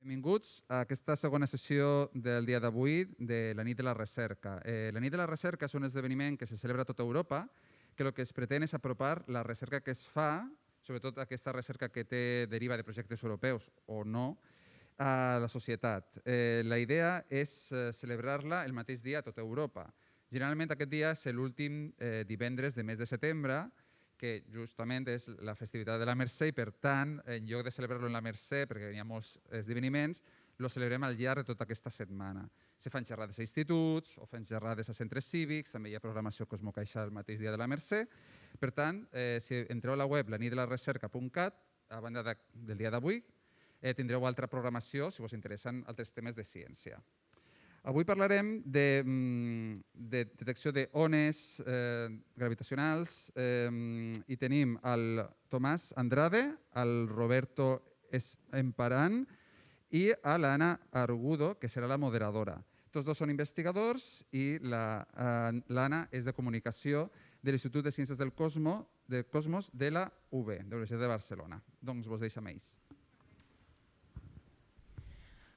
Benvinguts a aquesta segona sessió del dia d'avui de la nit de la recerca. La nit de la recerca és un esdeveniment que se celebra a tota Europa, que el que es pretén és apropar la recerca que es fa, sobretot aquesta recerca que deriva de projectes europeus o no, a la societat. La idea és celebrar-la el mateix dia a tota Europa. Generalment aquest dia és l'últim divendres de mes de setembre, que justament és la festivitat de la Mercè i, per tant, en lloc de celebrar-lo en la Mercè, perquè hi ha molts esdeveniments, lo celebrem al llarg de tota aquesta setmana. Se fan xerrades a instituts o fan xerrades a centres cívics, també hi ha programació Cosmocaixa el mateix dia de la Mercè. Per tant, si entreu a la web lanitdelarecerca.cat, a banda del dia d'avui, tindreu altra programació si us interessen altres temes de ciència. Avui parlarem de detecció d'ones gravitacionals i tenim el Tomàs Andrade, el Roberto Emparan i a l'Anna Argudo, que serà la moderadora. Tots dos són investigadors i l'Anna és de comunicació de l'Institut de Ciències del Cosmos de la UB, de la Universitat de Barcelona. Doncs vos deixo amb ells.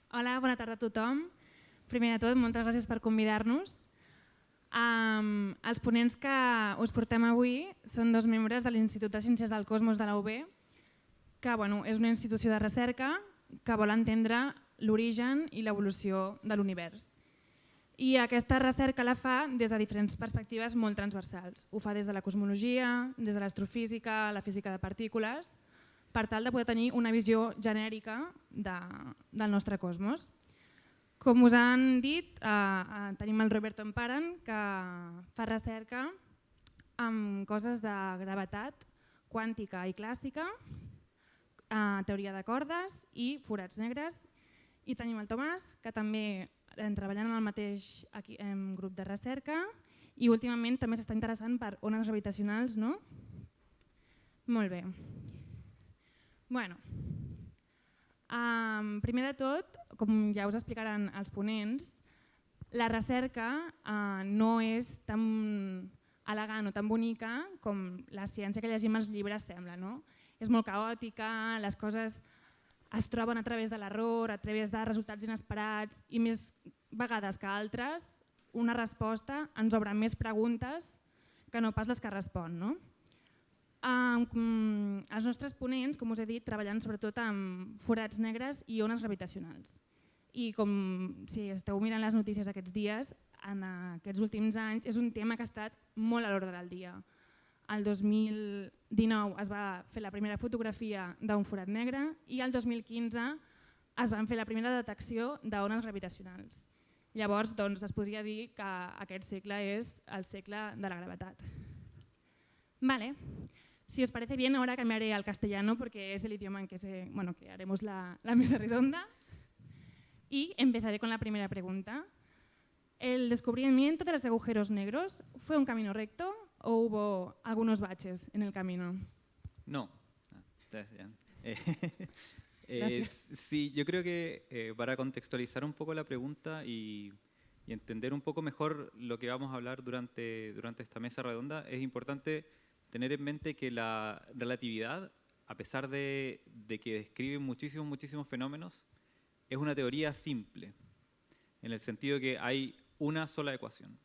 Hola, bona tarda a tothom. Primer de tot, moltes gràcies per convidar-nos. Els ponents que us portem avui són dos membres de l'Institut de Ciències del Cosmos de la UB, que és una institució de recerca que vol entendre l'origen i l'evolució de l'univers. I aquesta recerca la fa des de diferents perspectives molt transversals. Ho fa des de la cosmologia, des de l'astrofísica, la física de partícules, per tal de poder tenir una visió genèrica del nostre cosmos. Com us han dit, tenim el Roberto Emparan, que fa recerca amb coses de gravetat quàntica i clàssica, teoria de cordes i forats negres. I tenim el Tomàs, que també treballant en el mateix grup de recerca i últimament també s'està interessant per ones gravitacionals, no? Molt bé. Primer de tot, com ja us explicaran els ponents, la recerca no és tan elegant o tan bonica com la ciència que llegim als llibres sembla. És molt caòtica, les coses es troben a través de l'error, a través de resultats inesperats i més vegades que altres una resposta ens obre més preguntes que no pas les que respon. Els nostres ponents, com us he dit, treballen sobretot amb forats negres i ones gravitacionals. I com si esteu mirant les notícies aquests dies, en aquests últims anys és un tema que ha estat molt a l'ordre del dia. El 2019 es va fer la primera fotografia d'un forat negre i el 2015 es van fer la primera detecció d'ones gravitacionals. Llavors es podria dir que aquest segle és el segle de la gravetat. Si os parece bien, ahora cambiaré al castellano porque es el idioma en que haremos la mesa redonda. Y empezaré con la primera pregunta. ¿El descubrimiento de los agujeros negros fue un camino recto o hubo algunos baches en el camino? No. Sí, yo creo que para contextualizar un poco la pregunta y entender un poco mejor lo que vamos a hablar durante esta mesa redonda, es importante tener en mente que la relatividad, a pesar de que describe muchísimos fenómenos, es una teoría simple, en el sentido que hay una sola ecuación.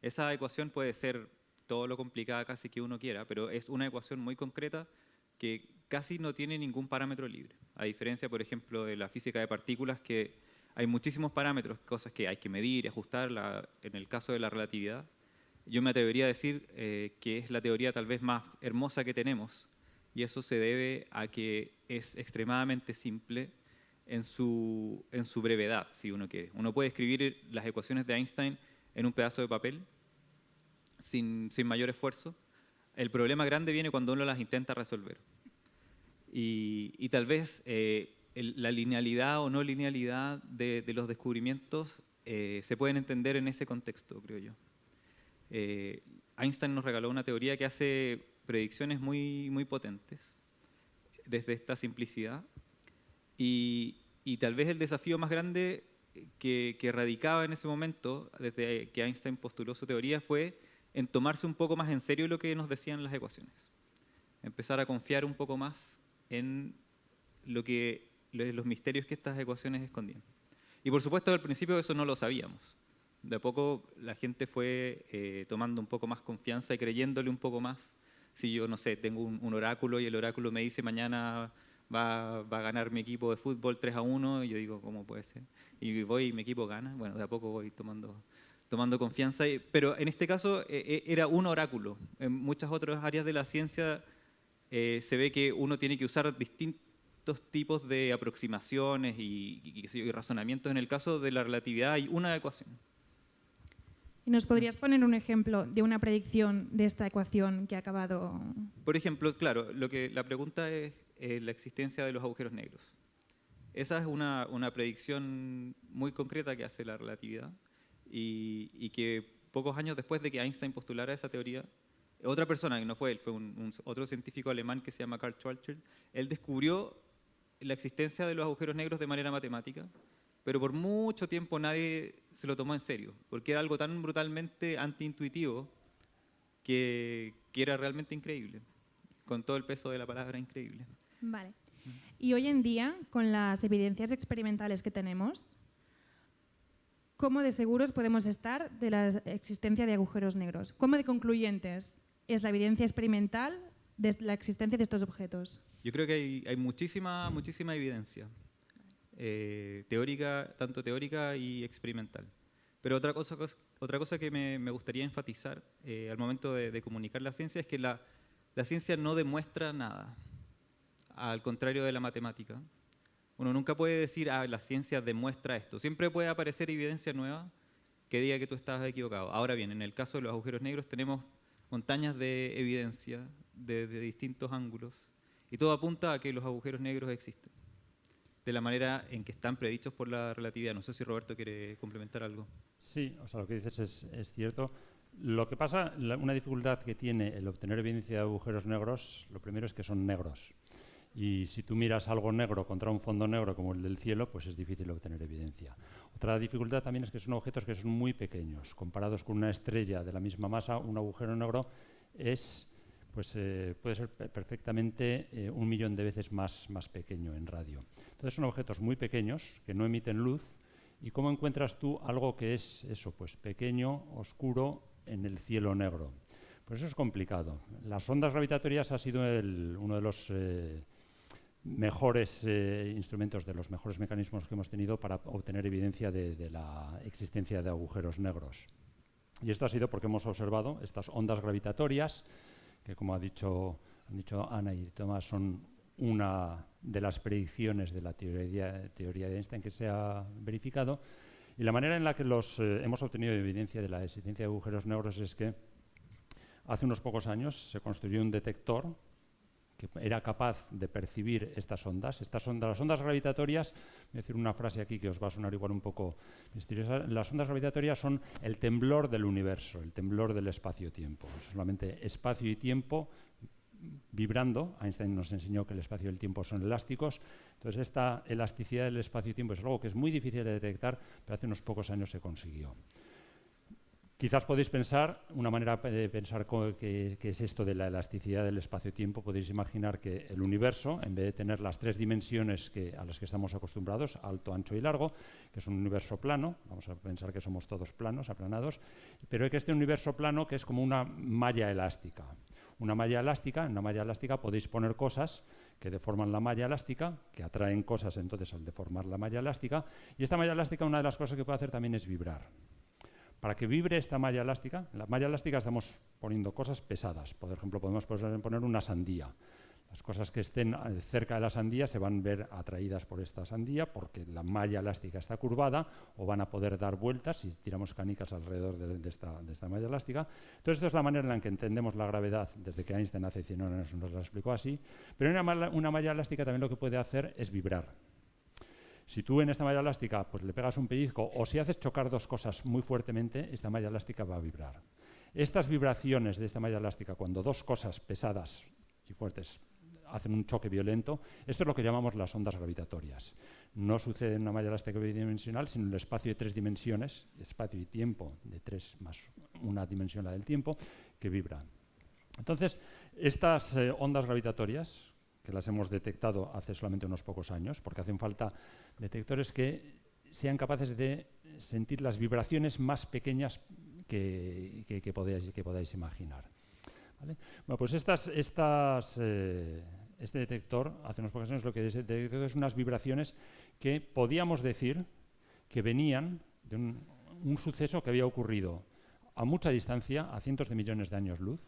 Esa ecuación puede ser todo lo complicada casi que uno quiera, pero es una ecuación muy concreta que casi no tiene ningún parámetro libre. A diferencia, por ejemplo, de la física de partículas, que hay muchísimos parámetros, cosas que hay que medir y ajustar. En el caso de la relatividad, yo me atrevería a decir que es la teoría tal vez más hermosa que tenemos, y eso se debe a que es extremadamente simple en su brevedad, si uno quiere. Uno puede escribir las ecuaciones de Einstein en un pedazo de papel sin mayor esfuerzo. El problema grande viene cuando uno las intenta resolver. Y tal vez la linealidad o no linealidad de los descubrimientos se pueden entender en ese contexto, creo yo. Einstein nos regaló una teoría que hace predicciones muy potentes desde esta simplicidad. Y tal vez el desafío más grande que radicaba en ese momento, desde que Einstein postuló su teoría, fue en tomarse un poco más en serio lo que nos decían las ecuaciones. Empezar a confiar un poco más en lo que los misterios que estas ecuaciones escondían. Y por supuesto, al principio eso no lo sabíamos. De a poco la gente fue tomando un poco más confianza y creyéndole un poco más. Si yo, no sé, tengo un oráculo y el oráculo me dice mañana va a ganar mi equipo de fútbol 3-1, y yo digo, ¿cómo puede ser? Y voy y mi equipo gana. Bueno, de a poco voy tomando confianza. Pero en este caso era un oráculo. En muchas otras áreas de la ciencia se ve que uno tiene que usar distintos tipos de aproximaciones y razonamientos. En el caso de la relatividad hay una ecuación. ¿Y nos podrías poner un ejemplo de una predicción de esta ecuación que ha acabado? Por ejemplo, claro, la pregunta es la existencia de los agujeros negros. Esa es una predicción muy concreta que hace la relatividad y que pocos años después de que Einstein postulara esa teoría, otra persona, que no fue él, fue otro científico alemán que se llama Karl Schwarzschild, él descubrió la existencia de los agujeros negros de manera matemática, pero por mucho tiempo nadie se lo tomó en serio, porque era algo tan brutalmente antiintuitivo que era realmente increíble, con todo el peso de la palabra increíble. Vale. Y hoy en día, con las evidencias experimentales que tenemos, ¿cómo de seguros podemos estar de la existencia de agujeros negros? ¿Cómo de concluyentes es la evidencia experimental de la existencia de estos objetos? Yo creo que hay muchísima evidencia, teórica, tanto teórica y experimental. Pero otra cosa que me gustaría enfatizar al momento de comunicar la ciencia es que la ciencia no demuestra nada, al contrario de la matemática. Uno nunca puede decir, la ciencia demuestra esto. Siempre puede aparecer evidencia nueva que diga que tú estabas equivocado. Ahora bien, en el caso de los agujeros negros tenemos montañas de evidencia de distintos ángulos y todo apunta a que los agujeros negros existen, de la manera en que están predichos por la relatividad. No sé si Roberto quiere complementar algo. Sí, o sea, lo que dices es cierto. Lo que pasa, una dificultad que tiene el obtener evidencia de agujeros negros, lo primero es que son negros. Y si tú miras algo negro contra un fondo negro como el del cielo, pues es difícil obtener evidencia. Otra dificultad también es que son objetos que son muy pequeños. Comparados con una estrella de la misma masa, un agujero negro puede ser perfectamente 1.000.000 de veces más pequeño en radio. Entonces son objetos muy pequeños que no emiten luz. ¿Y cómo encuentras tú algo que es eso, pues pequeño, oscuro, en el cielo negro? Pues eso es complicado. Las ondas gravitatorias ha sido uno de los mejores instrumentos, de los mejores mecanismos que hemos tenido para obtener evidencia de la existencia de agujeros negros. Y esto ha sido porque hemos observado estas ondas gravitatorias, que como han dicho Ana y Tomás, son una de las predicciones de la teoría de Einstein que se ha verificado. Y la manera en la que hemos obtenido evidencia de la existencia de agujeros negros es que hace unos pocos años se construyó un detector que era capaz de percibir estas ondas. Las ondas gravitatorias, voy a decir una frase aquí que os va a sonar igual un poco misteriosa, las ondas gravitatorias son el temblor del universo, el temblor del espacio-tiempo. Solamente espacio y tiempo vibrando. Einstein nos enseñó que el espacio y el tiempo son elásticos. Entonces esta elasticidad del espacio y tiempo es algo que es muy difícil de detectar, pero hace unos pocos años se consiguió. Quizás podéis pensar, una manera de pensar qué es esto de la elasticidad del espacio-tiempo, podéis imaginar que el universo, en vez de tener las tres dimensiones a las que estamos acostumbrados, alto, ancho y largo, que es un universo plano, vamos a pensar que somos todos planos, aplanados, pero que este universo plano que es como una malla elástica. En una malla elástica podéis poner cosas que deforman la malla elástica, que atraen cosas entonces al deformar la malla elástica, y esta malla elástica, una de las cosas que puede hacer también es vibrar. Para que vibre esta malla elástica, en la malla elástica estamos poniendo cosas pesadas. Por ejemplo, podemos poner una sandía. Las cosas que estén cerca de la sandía se van a ver atraídas por esta sandía porque la malla elástica está curvada, o van a poder dar vueltas si tiramos canicas alrededor de esta malla elástica. Entonces, esta es la manera en la que entendemos la gravedad desde que Einstein hace 100 años nos la explicó así. Pero una malla elástica también lo que puede hacer es vibrar. Si tú en esta malla elástica pues, le pegas un pellizco, o si haces chocar dos cosas muy fuertemente, esta malla elástica va a vibrar. Estas vibraciones de esta malla elástica, cuando dos cosas pesadas y fuertes hacen un choque violento, esto es lo que llamamos las ondas gravitatorias. No sucede en una malla elástica bidimensional, sino en el espacio de tres dimensiones, espacio y tiempo de 3 más una dimensión, la del tiempo, que vibra. Entonces, estas ondas gravitatorias, que las hemos detectado hace solamente unos pocos años, porque hacen falta detectores que sean capaces de sentir las vibraciones más pequeñas que podáis imaginar. ¿Vale? Bueno, pues este detector, hace unos pocos años, lo que detectó es unas vibraciones que podíamos decir que venían de un suceso que había ocurrido a mucha distancia, a cientos de millones de años luz,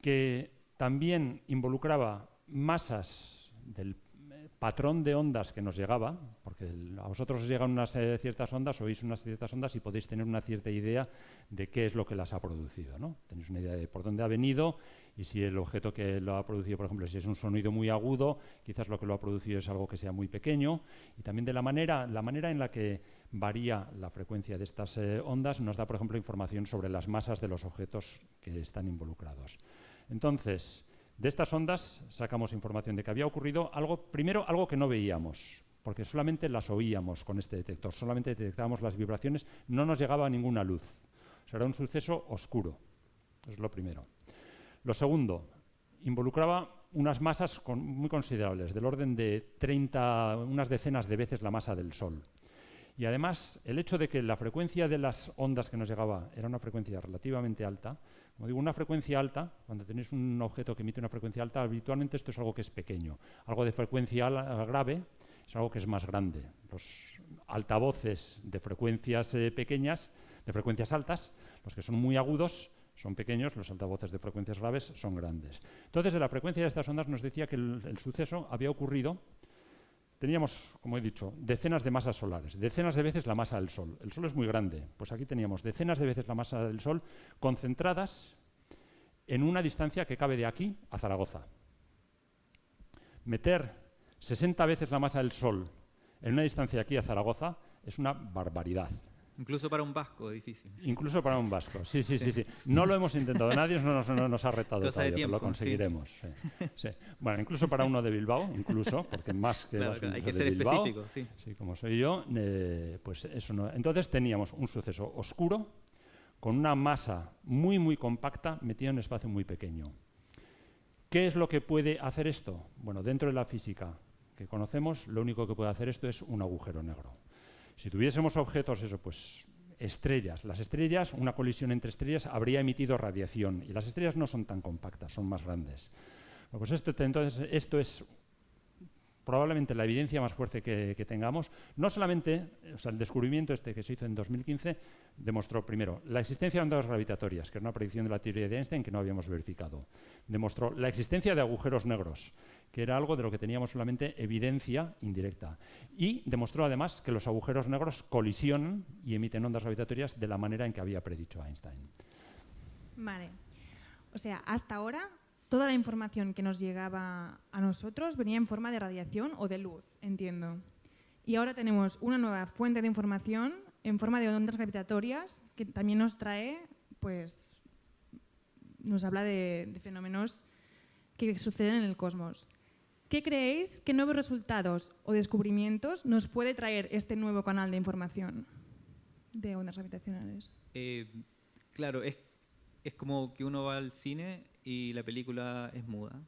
que también involucraba masas del patrón de ondas que nos llegaba, porque a vosotros os llegan unas ciertas ondas, oís unas ciertas ondas y podéis tener una cierta idea de qué es lo que las ha producido, ¿no? Tenéis una idea de por dónde ha venido y si el objeto que lo ha producido, por ejemplo, si es un sonido muy agudo, quizás lo que lo ha producido es algo que sea muy pequeño, y también de la manera en la que varía la frecuencia de estas ondas nos da, por ejemplo, información sobre las masas de los objetos que están involucrados. Entonces, de estas ondas sacamos información de que había ocurrido algo que no veíamos, porque solamente las oíamos con este detector, solamente detectábamos las vibraciones, no nos llegaba ninguna luz. O sea, era un suceso oscuro, eso es lo primero. Lo segundo, involucraba unas masas muy considerables, del orden de unas decenas de veces la masa del Sol. Y además, el hecho de que la frecuencia de las ondas que nos llegaba era una frecuencia relativamente alta. Como digo, una frecuencia alta, cuando tenéis un objeto que emite una frecuencia alta, habitualmente esto es algo que es pequeño. Algo de frecuencia grave es algo que es más grande. Los altavoces de frecuencias pequeñas, de frecuencias altas, los que son muy agudos, son pequeños, los altavoces de frecuencias graves son grandes. Entonces, de la frecuencia de estas ondas nos decía que el suceso había ocurrido. Teníamos, como he dicho, decenas de masas solares, decenas de veces la masa del Sol. El Sol es muy grande, pues aquí teníamos decenas de veces la masa del Sol concentradas en una distancia que cabe de aquí a Zaragoza. Meter 60 veces la masa del Sol en una distancia de aquí a Zaragoza es una barbaridad. Incluso para un vasco es difícil. Sí. Incluso para un vasco, sí. No lo hemos intentado, nadie nos ha retado Cosa de todavía, tiempo, pero lo conseguiremos. Sí. Bueno, incluso para uno de Bilbao, porque más que claro, hay que ser Bilbao, específico, sí. Sí, como soy yo, pues eso no. Entonces teníamos un suceso oscuro con una masa muy, muy compacta metida en un espacio muy pequeño. ¿Qué es lo que puede hacer esto? Bueno, dentro de la física que conocemos, lo único que puede hacer esto es un agujero negro. Si tuviésemos objetos, estrellas. Las estrellas, una colisión entre estrellas habría emitido radiación y las estrellas no son tan compactas, son más grandes. Bueno, pues esto es probablemente la evidencia más fuerte que tengamos. No solamente, el descubrimiento que se hizo en 2015 demostró primero la existencia de ondas gravitatorias, que era una predicción de la teoría de Einstein que no habíamos verificado. Demostró la existencia de agujeros negros, que era algo de lo que teníamos solamente evidencia indirecta. Y demostró además que los agujeros negros colisionan y emiten ondas gravitatorias de la manera en que había predicho Einstein. Vale. O sea, hasta ahora toda la información que nos llegaba a nosotros venía en forma de radiación o de luz, entiendo. Y ahora tenemos una nueva fuente de información en forma de ondas gravitatorias que también nos trae, pues, nos habla de fenómenos que suceden en el cosmos. ¿Qué creéis? ¿Qué nuevos resultados o descubrimientos nos puede traer este nuevo canal de información de ondas gravitacionales? Claro, es como que uno va al cine y la película es muda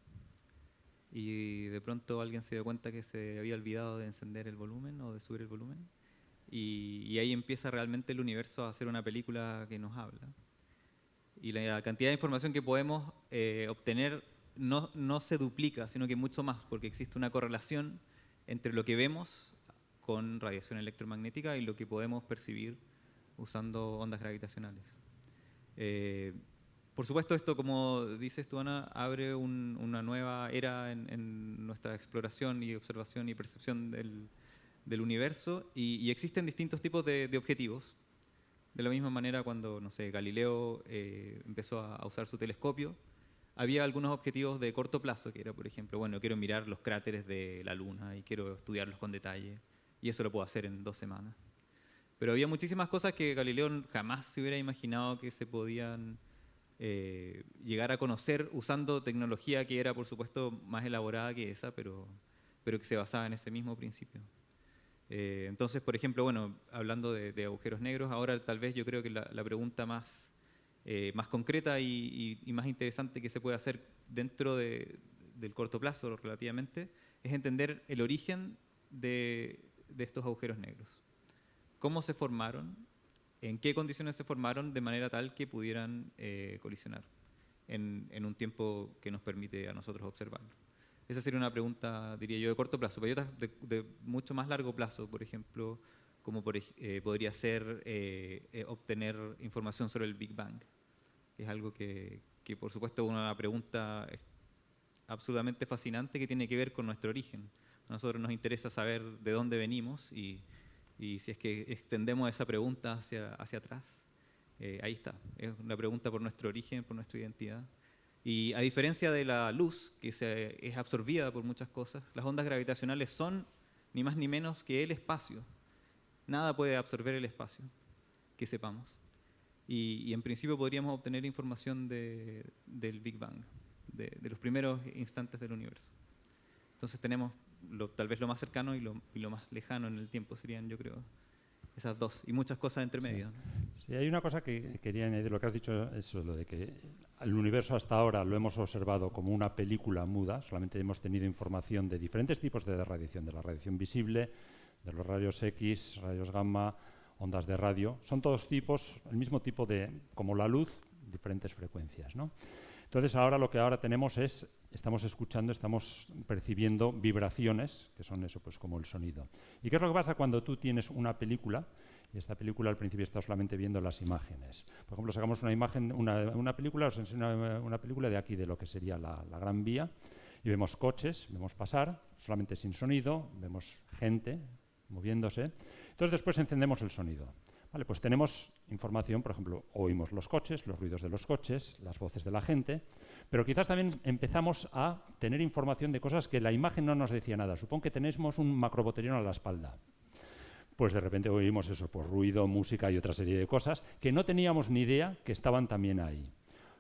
y de pronto alguien se dio cuenta que se había olvidado de encender el volumen o de subir el volumen y ahí empieza realmente el universo a hacer una película que nos habla. Y la cantidad de información que podemos obtener no se duplica, sino que mucho más, porque existe una correlación entre lo que vemos con radiación electromagnética y lo que podemos percibir usando ondas gravitacionales. Por supuesto, esto, como dices tú, Ana, abre una nueva era en nuestra exploración y observación y percepción del universo y existen distintos tipos de objetivos. De la misma manera, cuando, no sé, Galileo empezó a usar su telescopio, había algunos objetivos de corto plazo, que era, por ejemplo, bueno, quiero mirar los cráteres de la Luna y quiero estudiarlos con detalle, y eso lo puedo hacer en 2 semanas. Pero había muchísimas cosas que Galileo jamás se hubiera imaginado que se podían llegar a conocer usando tecnología que era, por supuesto, más elaborada que esa, pero que se basaba en ese mismo principio. Entonces, por ejemplo, bueno, hablando de agujeros negros, ahora tal vez yo creo que la pregunta más concreta y más interesante que se puede hacer dentro de del corto plazo relativamente, es entender el origen de estos agujeros negros. ¿Cómo se formaron? ¿En qué condiciones se formaron de manera tal que pudieran colisionar en un tiempo que nos permite a nosotros observarlo? Esa sería una pregunta, diría yo, de corto plazo. Pero hay otras de mucho más largo plazo, por ejemplo, como podría ser obtener información sobre el Big Bang, que es algo que por supuesto es una pregunta absolutamente fascinante que tiene que ver con nuestro origen. A nosotros nos interesa saber de dónde venimos y si es que extendemos esa pregunta hacia atrás, ahí está. Es una pregunta por nuestro origen, por nuestra identidad. Y a diferencia de la luz, que es absorbida por muchas cosas, las ondas gravitacionales son ni más ni menos que el espacio. Nada puede absorber el espacio, que sepamos. Y en principio podríamos obtener información del Big Bang, de los primeros instantes del universo. Entonces tenemos tal vez lo más cercano y lo más lejano en el tiempo serían, yo creo, esas dos. Y muchas cosas entre medio. Sí. Sí, hay una cosa que quería añadir, lo que has dicho, eso, lo de que el universo hasta ahora lo hemos observado como una película muda, solamente hemos tenido información de diferentes tipos de radiación, de la radiación visible, de los rayos X, rayos gamma, ondas de radio. Son todos tipos, el mismo tipo de, como la luz, diferentes frecuencias, ¿no? Entonces ahora lo que ahora tenemos es, estamos escuchando, estamos percibiendo vibraciones, que son eso, pues como el sonido. ¿Y qué es lo que pasa cuando tú tienes una película? Y esta película al principio está solamente viendo las imágenes. Por ejemplo, sacamos una imagen, una película, os enseño una película de aquí, de lo que sería la Gran Vía, y vemos coches, vemos pasar, solamente sin sonido, vemos gente moviéndose. Entonces después encendemos el sonido. Vale, pues tenemos información, por ejemplo, oímos los coches, los ruidos de los coches, las voces de la gente, pero quizás también empezamos a tener información de cosas que la imagen no nos decía nada. Supongo que tenemos un macrobotelón a la espalda. Pues de repente oímos eso, pues ruido, música y otra serie de cosas que no teníamos ni idea que estaban también ahí.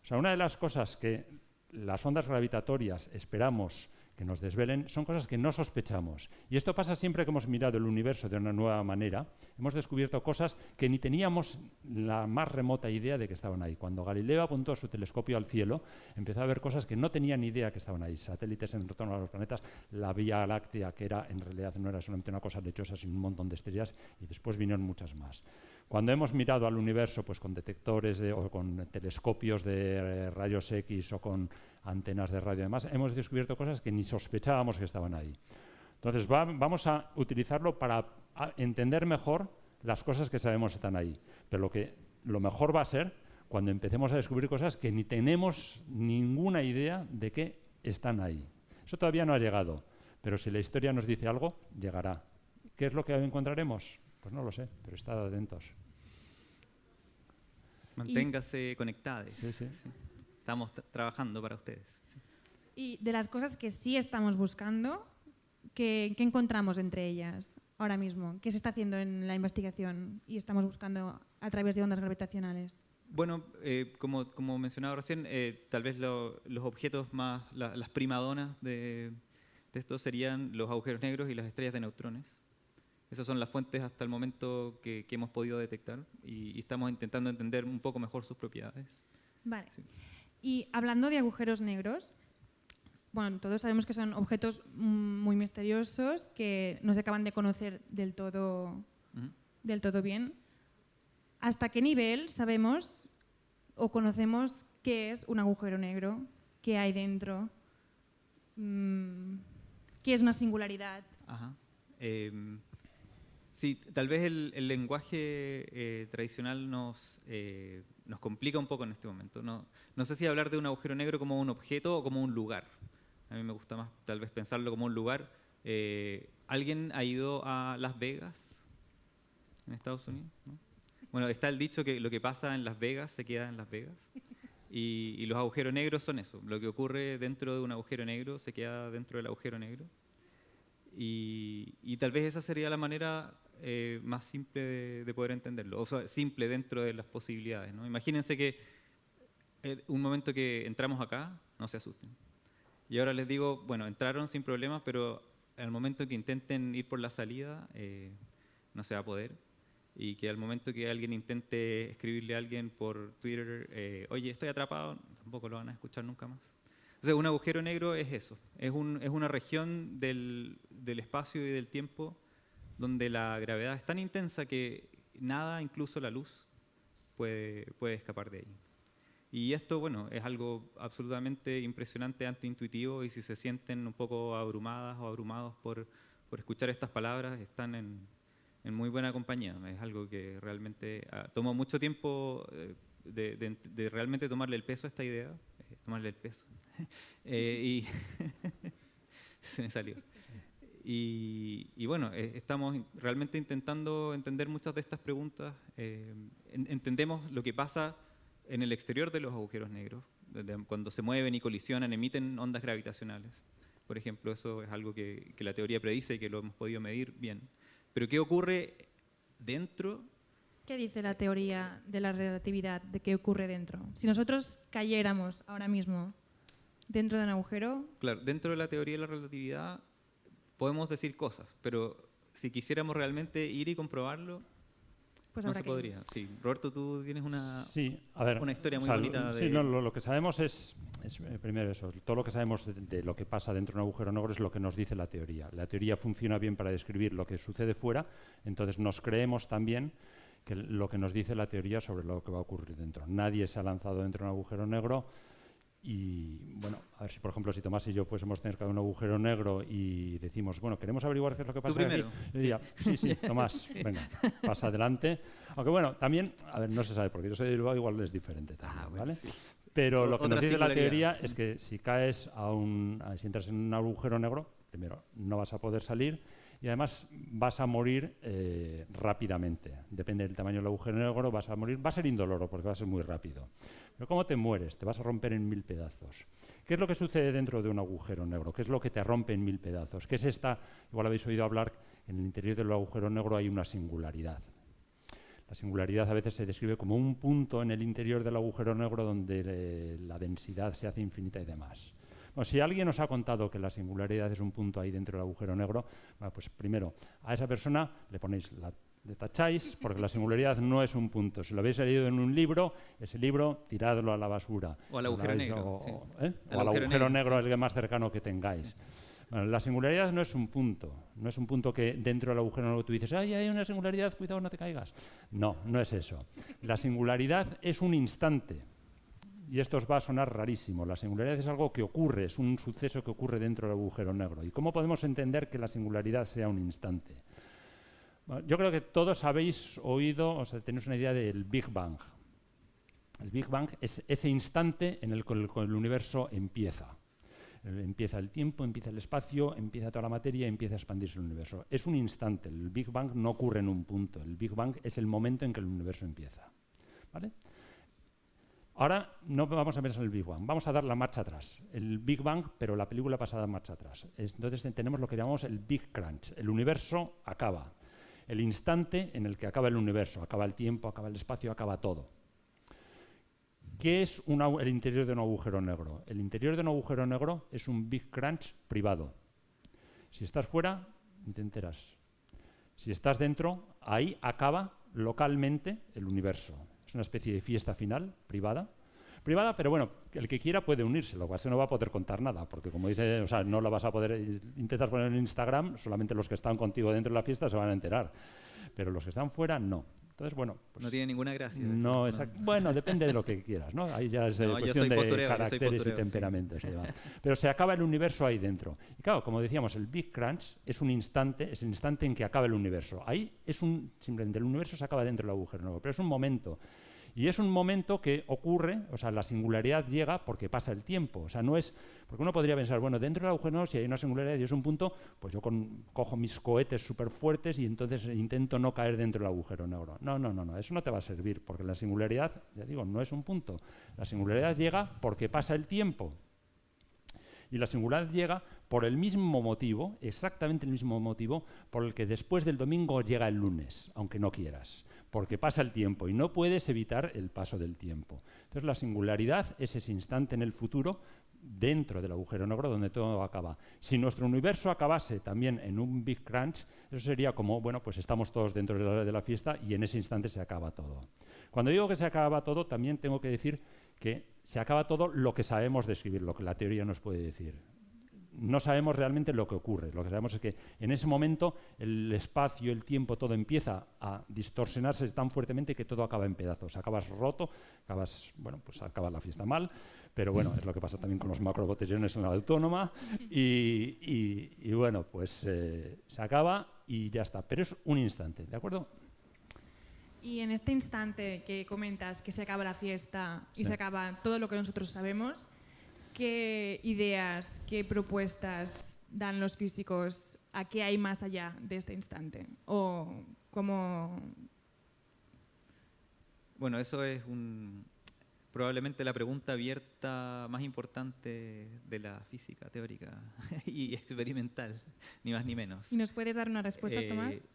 O sea, una de las cosas que las ondas gravitatorias esperamos que nos desvelen son cosas que no sospechamos. Y esto pasa siempre que hemos mirado el universo de una nueva manera. Hemos descubierto cosas que ni teníamos la más remota idea de que estaban ahí. Cuando Galileo apuntó su telescopio al cielo, empezó a ver cosas que no tenía ni idea que estaban ahí. Satélites en torno a los planetas, la Vía Láctea, que era en realidad no era solamente una cosa lechosa, sino un montón de estrellas, y después vinieron muchas más. Cuando hemos mirado al universo pues, con detectores o con telescopios de rayos X o con antenas de radio y demás, hemos descubierto cosas que ni sospechábamos que estaban ahí. Entonces vamos a utilizarlo para entender mejor las cosas que sabemos que están ahí. Pero lo mejor va a ser cuando empecemos a descubrir cosas que ni tenemos ninguna idea de que están ahí. Eso todavía no ha llegado, pero si la historia nos dice algo, llegará. ¿Qué es lo que encontraremos? Pues no lo sé, pero estad atentos. Manténgase conectados. Sí, sí. Sí. Estamos trabajando para ustedes. Sí. Y de las cosas que sí estamos buscando, ¿qué encontramos entre ellas ahora mismo? ¿Qué se está haciendo en la investigación y estamos buscando a través de ondas gravitacionales? Bueno, como mencionaba recién, tal vez los objetos más, las primadonas de esto serían los agujeros negros y las estrellas de neutrones. Esas son las fuentes hasta el momento que hemos podido detectar y estamos intentando entender un poco mejor sus propiedades. Vale. Sí. Y hablando de agujeros negros, bueno, todos sabemos que son objetos muy misteriosos que no se acaban de conocer del todo bien. ¿Hasta qué nivel sabemos o conocemos qué es un agujero negro? ¿Qué hay dentro? ¿Qué es una singularidad? Ajá. Sí, tal vez el lenguaje tradicional nos complica un poco en este momento. No sé si hablar de un agujero negro como un objeto o como un lugar. A mí me gusta más tal vez pensarlo como un lugar. ¿Alguien ha ido a Las Vegas, en Estados Unidos? ¿No? Bueno, está el dicho que lo que pasa en Las Vegas se queda en Las Vegas. Y los agujeros negros son eso. Lo que ocurre dentro de un agujero negro se queda dentro del agujero negro. Y tal vez esa sería la manera más simple de poder entenderlo, o sea, simple dentro de las posibilidades, ¿no? Imagínense que un momento que entramos acá, no se asusten. Y ahora les digo, bueno, entraron sin problemas, pero al momento que intenten ir por la salida, no se va a poder. Y que al momento que alguien intente escribirle a alguien por Twitter, oye, estoy atrapado, tampoco lo van a escuchar nunca más. Entonces, un agujero negro es eso, es una región del espacio y del tiempo donde la gravedad es tan intensa que nada, incluso la luz, puede escapar de ahí. Y esto, bueno, es algo absolutamente impresionante, antiintuitivo, y si se sienten un poco abrumadas o abrumados por escuchar estas palabras, están en muy buena compañía. Es algo que realmente tomó mucho tiempo de realmente tomarle el peso a esta idea, tomarle el peso, y se me salió. Y bueno, estamos realmente intentando entender muchas de estas preguntas. Entendemos lo que pasa en el exterior de los agujeros negros, cuando se mueven y colisionan, emiten ondas gravitacionales. Por ejemplo, eso es algo que la teoría predice y que lo hemos podido medir bien. Pero ¿qué ocurre dentro? ¿Qué dice la teoría de la relatividad de qué ocurre dentro? Si nosotros cayéramos ahora mismo dentro de un agujero... Claro, dentro de la teoría de la relatividad podemos decir cosas, pero si quisiéramos realmente ir y comprobarlo, Pues no habrá se que ir. podría. Sí. Roberto, tú tienes una historia muy o sea, bonita de... Sí, no, lo que sabemos es primero eso. Todo lo que sabemos de lo que pasa dentro de un agujero negro es lo que nos dice la teoría. La teoría funciona bien para describir lo que sucede fuera, entonces nos creemos también que lo que nos dice la teoría sobre lo que va a ocurrir dentro. Nadie se ha lanzado dentro de un agujero negro y, bueno, a ver si, por ejemplo, si Tomás y yo fuésemos cerca de un agujero negro y decimos, bueno, queremos averiguar qué es lo que pasa ¿Tú primero? aquí. Diría, sí, Tomás, venga, pasa adelante. Aunque, bueno, también, a ver, no se sabe, porque yo soy de Bilbao, igual es diferente también, bueno, ¿vale? sí. Pero lo que Otra nos dice la singularidad. teoría es que si caes si entras en un agujero negro, primero, no vas a poder salir y además vas a morir rápidamente. Depende del tamaño del agujero negro, vas a morir. Va a ser indoloro porque va a ser muy rápido. Pero ¿cómo te mueres? Te vas a romper en 1000 pedazos. ¿Qué es lo que sucede dentro de un agujero negro? ¿Qué es lo que te rompe en 1000 pedazos? ¿Qué es esta? Igual habéis oído hablar, en el interior del agujero negro hay una singularidad. La singularidad a veces se describe como un punto en el interior del agujero negro donde la densidad se hace infinita y demás. Bueno, si alguien os ha contado que la singularidad es un punto ahí dentro del agujero negro, bueno, pues primero, a esa persona le tacháis, porque la singularidad no es un punto. Si lo habéis leído en un libro, ese libro, tiradlo a la basura. O al agujero negro. O al agujero negro, el más cercano que tengáis. Sí. Bueno, la singularidad no es un punto que dentro del agujero negro tú dices, ¡ay, hay una singularidad, cuidado, no te caigas! No, no es eso. La singularidad es un instante. Y esto os va a sonar rarísimo. La singularidad es algo que ocurre, es un suceso que ocurre dentro del agujero negro. ¿Y cómo podemos entender que la singularidad sea un instante? Bueno, yo creo que todos habéis oído, o sea, tenéis una idea del Big Bang. El Big Bang es ese instante en el que el universo empieza. Empieza el tiempo, empieza el espacio, empieza toda la materia, empieza a expandirse el universo. Es un instante. El Big Bang no ocurre en un punto. El Big Bang es el momento en que el universo empieza. ¿Vale? Ahora no vamos a pensar en el Big Bang, vamos a dar la marcha atrás. El Big Bang, pero la película pasada marcha atrás. Entonces tenemos lo que llamamos el Big Crunch. El universo acaba. El instante en el que acaba el universo, acaba el tiempo, acaba el espacio, acaba todo. ¿Qué es el interior de un agujero negro? El interior de un agujero negro es un Big Crunch privado. Si estás fuera, ni te enteras. Si estás dentro, ahí acaba localmente el universo. Es una especie de fiesta final privada. Privada, pero bueno, el que quiera puede unirse, lo cual no va a poder contar nada, porque como dice, o sea, no la vas a poder, intentas poner en Instagram, solamente los que están contigo dentro de la fiesta se van a enterar, pero los que están fuera, no. Entonces, bueno, pues no tiene ninguna gracia. No, bueno, depende de lo que quieras, ¿no? Ahí ya es cuestión de caracteres y temperamentos. Sí. Pero se acaba el universo ahí dentro. Y claro, como decíamos, el Big Crunch es un instante, es el instante en que acaba el universo. Ahí es simplemente el universo se acaba dentro del agujero negro, pero es un momento. Y es un momento que ocurre, o sea, la singularidad llega porque pasa el tiempo. O sea, no es... Porque uno podría pensar, bueno, dentro del agujero negro, si hay una singularidad y es un punto, pues yo cojo mis cohetes súper fuertes y entonces intento no caer dentro del agujero negro. No, eso no te va a servir, porque la singularidad, ya digo, no es un punto. La singularidad llega porque pasa el tiempo. Y la singularidad llega por el mismo motivo, exactamente el mismo motivo, por el que después del domingo llega el lunes, aunque no quieras. Porque pasa el tiempo y no puedes evitar el paso del tiempo. Entonces la singularidad es ese instante en el futuro dentro del agujero negro donde todo acaba. Si nuestro universo acabase también en un Big Crunch, eso sería como, bueno, pues estamos todos dentro de la fiesta y en ese instante se acaba todo. Cuando digo que se acaba todo, también tengo que decir que se acaba todo lo que sabemos describir, lo que la teoría nos puede decir. No sabemos realmente lo que ocurre. Lo que sabemos es que en ese momento el espacio, el tiempo, todo empieza a distorsionarse tan fuertemente que todo acaba en pedazos. Acabas roto, pues acaba la fiesta mal, pero bueno, es lo que pasa también con los macrobotellones en la autónoma y bueno, pues se acaba y ya está. Pero es un instante, ¿de acuerdo? Y en este instante que comentas que se acaba la fiesta y Sí. se acaba todo lo que nosotros sabemos, ¿qué ideas, qué propuestas dan los físicos a qué hay más allá de este instante? ¿O cómo...? Bueno, eso es probablemente la pregunta abierta más importante de la física teórica y experimental, ni más ni menos. ¿Y nos puedes dar una respuesta, Tomás?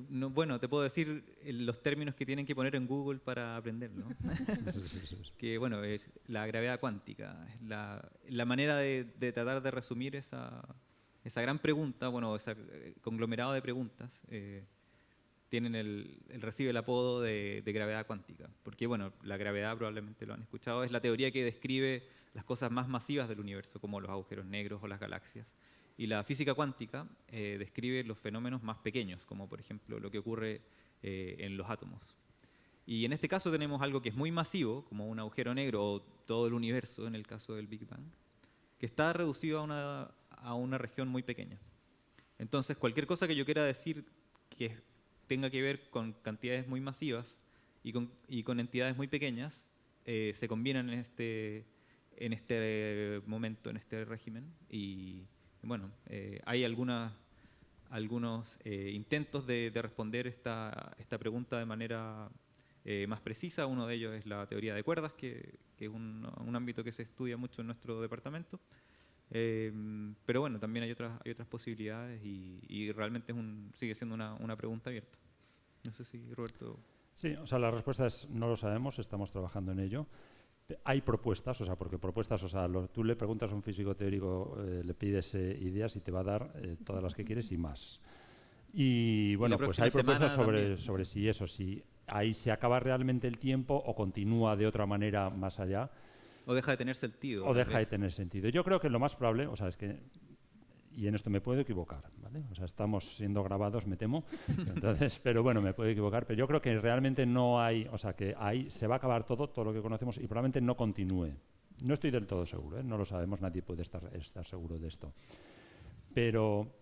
No, bueno, te puedo decir los términos que tienen que poner en Google para aprenderlo. Sí. Que bueno, es la gravedad cuántica, es la manera de tratar de resumir esa gran pregunta, bueno, ese conglomerado de preguntas, recibe el apodo de gravedad cuántica, porque bueno, la gravedad, probablemente lo han escuchado, es la teoría que describe las cosas más masivas del universo, como los agujeros negros o las galaxias. Y la física cuántica describe los fenómenos más pequeños, como por ejemplo lo que ocurre en los átomos. Y en este caso tenemos algo que es muy masivo, como un agujero negro o todo el universo en el caso del Big Bang, que está reducido a una región muy pequeña. Entonces, cualquier cosa que yo quiera decir que tenga que ver con cantidades muy masivas y con entidades muy pequeñas, se combinan en este momento, en este régimen. Y bueno, hay algunos intentos de responder esta pregunta de manera más precisa. Uno de ellos es la teoría de cuerdas, que es un ámbito que se estudia mucho en nuestro departamento. Pero bueno, también hay otras posibilidades y realmente sigue siendo una pregunta abierta. No sé si Roberto... Sí, o sea, la respuesta es no lo sabemos, estamos trabajando en ello. Hay propuestas, o sea, porque propuestas, o sea, tú le preguntas a un físico teórico, le pides ideas y te va a dar todas las que quieres y más. Y bueno, pues hay propuestas sobre si ahí se acaba realmente el tiempo o continúa de otra manera más allá. O deja de tener sentido. O deja de tener sentido. Yo creo que lo más probable, o sea, es que, y en esto me puedo equivocar, ¿vale? O sea, estamos siendo grabados, me temo, entonces, pero bueno, me puedo equivocar, pero yo creo que realmente no hay, o sea, que ahí se va a acabar todo lo que conocemos y probablemente no continúe. No estoy del todo seguro, ¿eh? No lo sabemos, nadie puede estar seguro de esto. Pero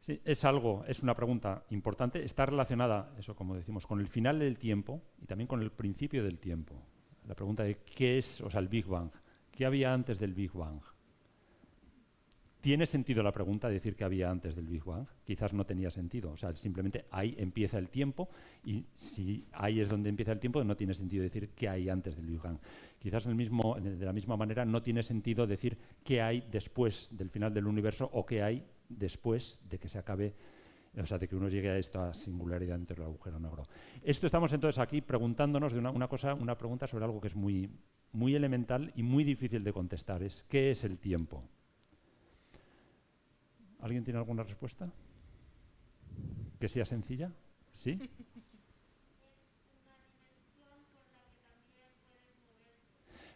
sí, es una pregunta importante, está relacionada, eso como decimos, con el final del tiempo y también con el principio del tiempo. La pregunta de qué es, o sea, el Big Bang, ¿qué había antes del Big Bang? ¿Tiene sentido la pregunta de decir qué había antes del Big Bang? Quizás no tenía sentido, o sea, simplemente ahí empieza el tiempo y si ahí es donde empieza el tiempo no tiene sentido decir qué hay antes del Big Bang. Quizás de la misma manera no tiene sentido decir qué hay después del final del universo o qué hay después de que se acabe, o sea, de que uno llegue a esta singularidad entre el agujero negro. Esto estamos entonces aquí preguntándonos de una pregunta sobre algo que es muy, muy elemental y muy difícil de contestar, es ¿qué es el tiempo? ¿Alguien tiene alguna respuesta? ¿Que sea sencilla? ¿Sí?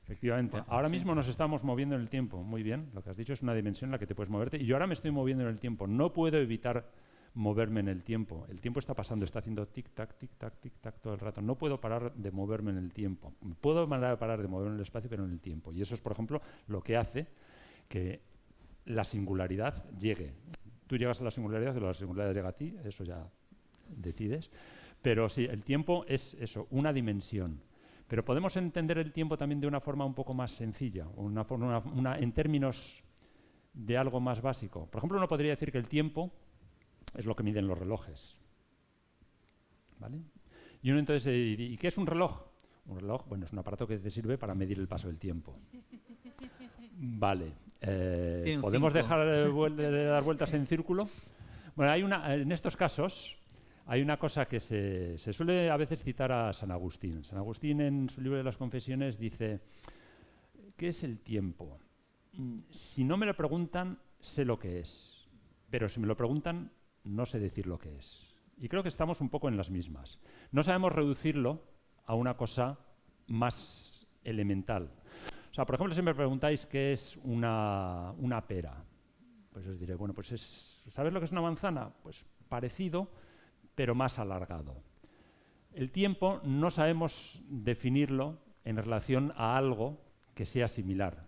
Efectivamente. Ahora mismo nos estamos moviendo en el tiempo. Muy bien. Lo que has dicho es una dimensión en la que te puedes moverte. Y yo ahora me estoy moviendo en el tiempo. No puedo evitar moverme en el tiempo. El tiempo está pasando, está haciendo tic-tac, tic-tac, tic-tac todo el rato. No puedo parar de moverme en el tiempo. Puedo parar de moverme en el espacio, pero en el tiempo. Y eso es, por ejemplo, lo que hace que la singularidad llegue. Tú llegas a la singularidad, la singularidad llega a ti, eso ya decides. Pero sí, el tiempo es eso, una dimensión. Pero podemos entender el tiempo también de una forma un poco más sencilla, en términos de algo más básico. Por ejemplo, uno podría decir que el tiempo es lo que miden los relojes. ¿Vale? Y uno entonces, ¿y qué es un reloj? Un reloj, bueno, es un aparato que te sirve para medir el paso del tiempo. Vale. ¿Podemos dejar de dar vueltas en círculo? Bueno, en estos casos hay una cosa que se suele a veces citar a San Agustín. San Agustín en su libro de las Confesiones dice, ¿qué es el tiempo? Si no me lo preguntan, sé lo que es. Pero si me lo preguntan, no sé decir lo que es. Y creo que estamos un poco en las mismas. No sabemos reducirlo a una cosa más elemental. O sea, por ejemplo, si me preguntáis qué es una pera, pues os diré, bueno, pues ¿sabes lo que es una manzana? Pues parecido, pero más alargado. El tiempo no sabemos definirlo en relación a algo que sea similar.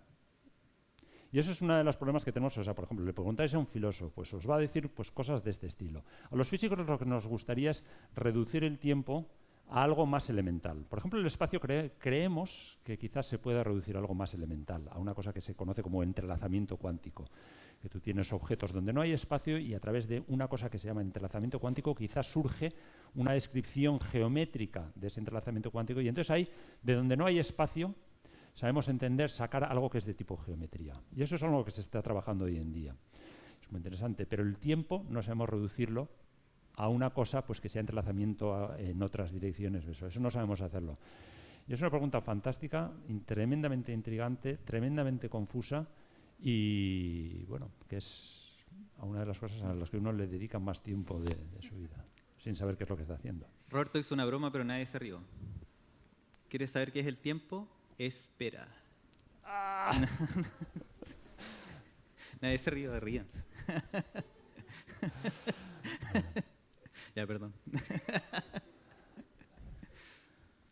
Y eso es uno de los problemas que tenemos. O sea, por ejemplo, le preguntáis a un filósofo, pues os va a decir pues, cosas de este estilo. A los físicos lo que nos gustaría es reducir el tiempo a algo más elemental. Por ejemplo, el espacio creemos que quizás se pueda reducir a algo más elemental, a una cosa que se conoce como entrelazamiento cuántico. Que tú tienes objetos donde no hay espacio y a través de una cosa que se llama entrelazamiento cuántico quizás surge una descripción geométrica de ese entrelazamiento cuántico y entonces ahí, de donde no hay espacio, sabemos entender, sacar algo que es de tipo geometría. Y eso es algo que se está trabajando hoy en día. Es muy interesante, pero el tiempo no sabemos reducirlo a una cosa pues, que sea entrelazamiento en otras direcciones. Eso no sabemos hacerlo. Y es una pregunta fantástica, tremendamente intrigante, tremendamente confusa y, bueno, que es una de las cosas a las que uno le dedica más tiempo de su vida, sin saber qué es lo que está haciendo. Roberto hizo una broma, pero nadie se rió. ¿Quieres saber qué es el tiempo? Espera. Ah. Nadie se rió, ríanse. Ya, perdón.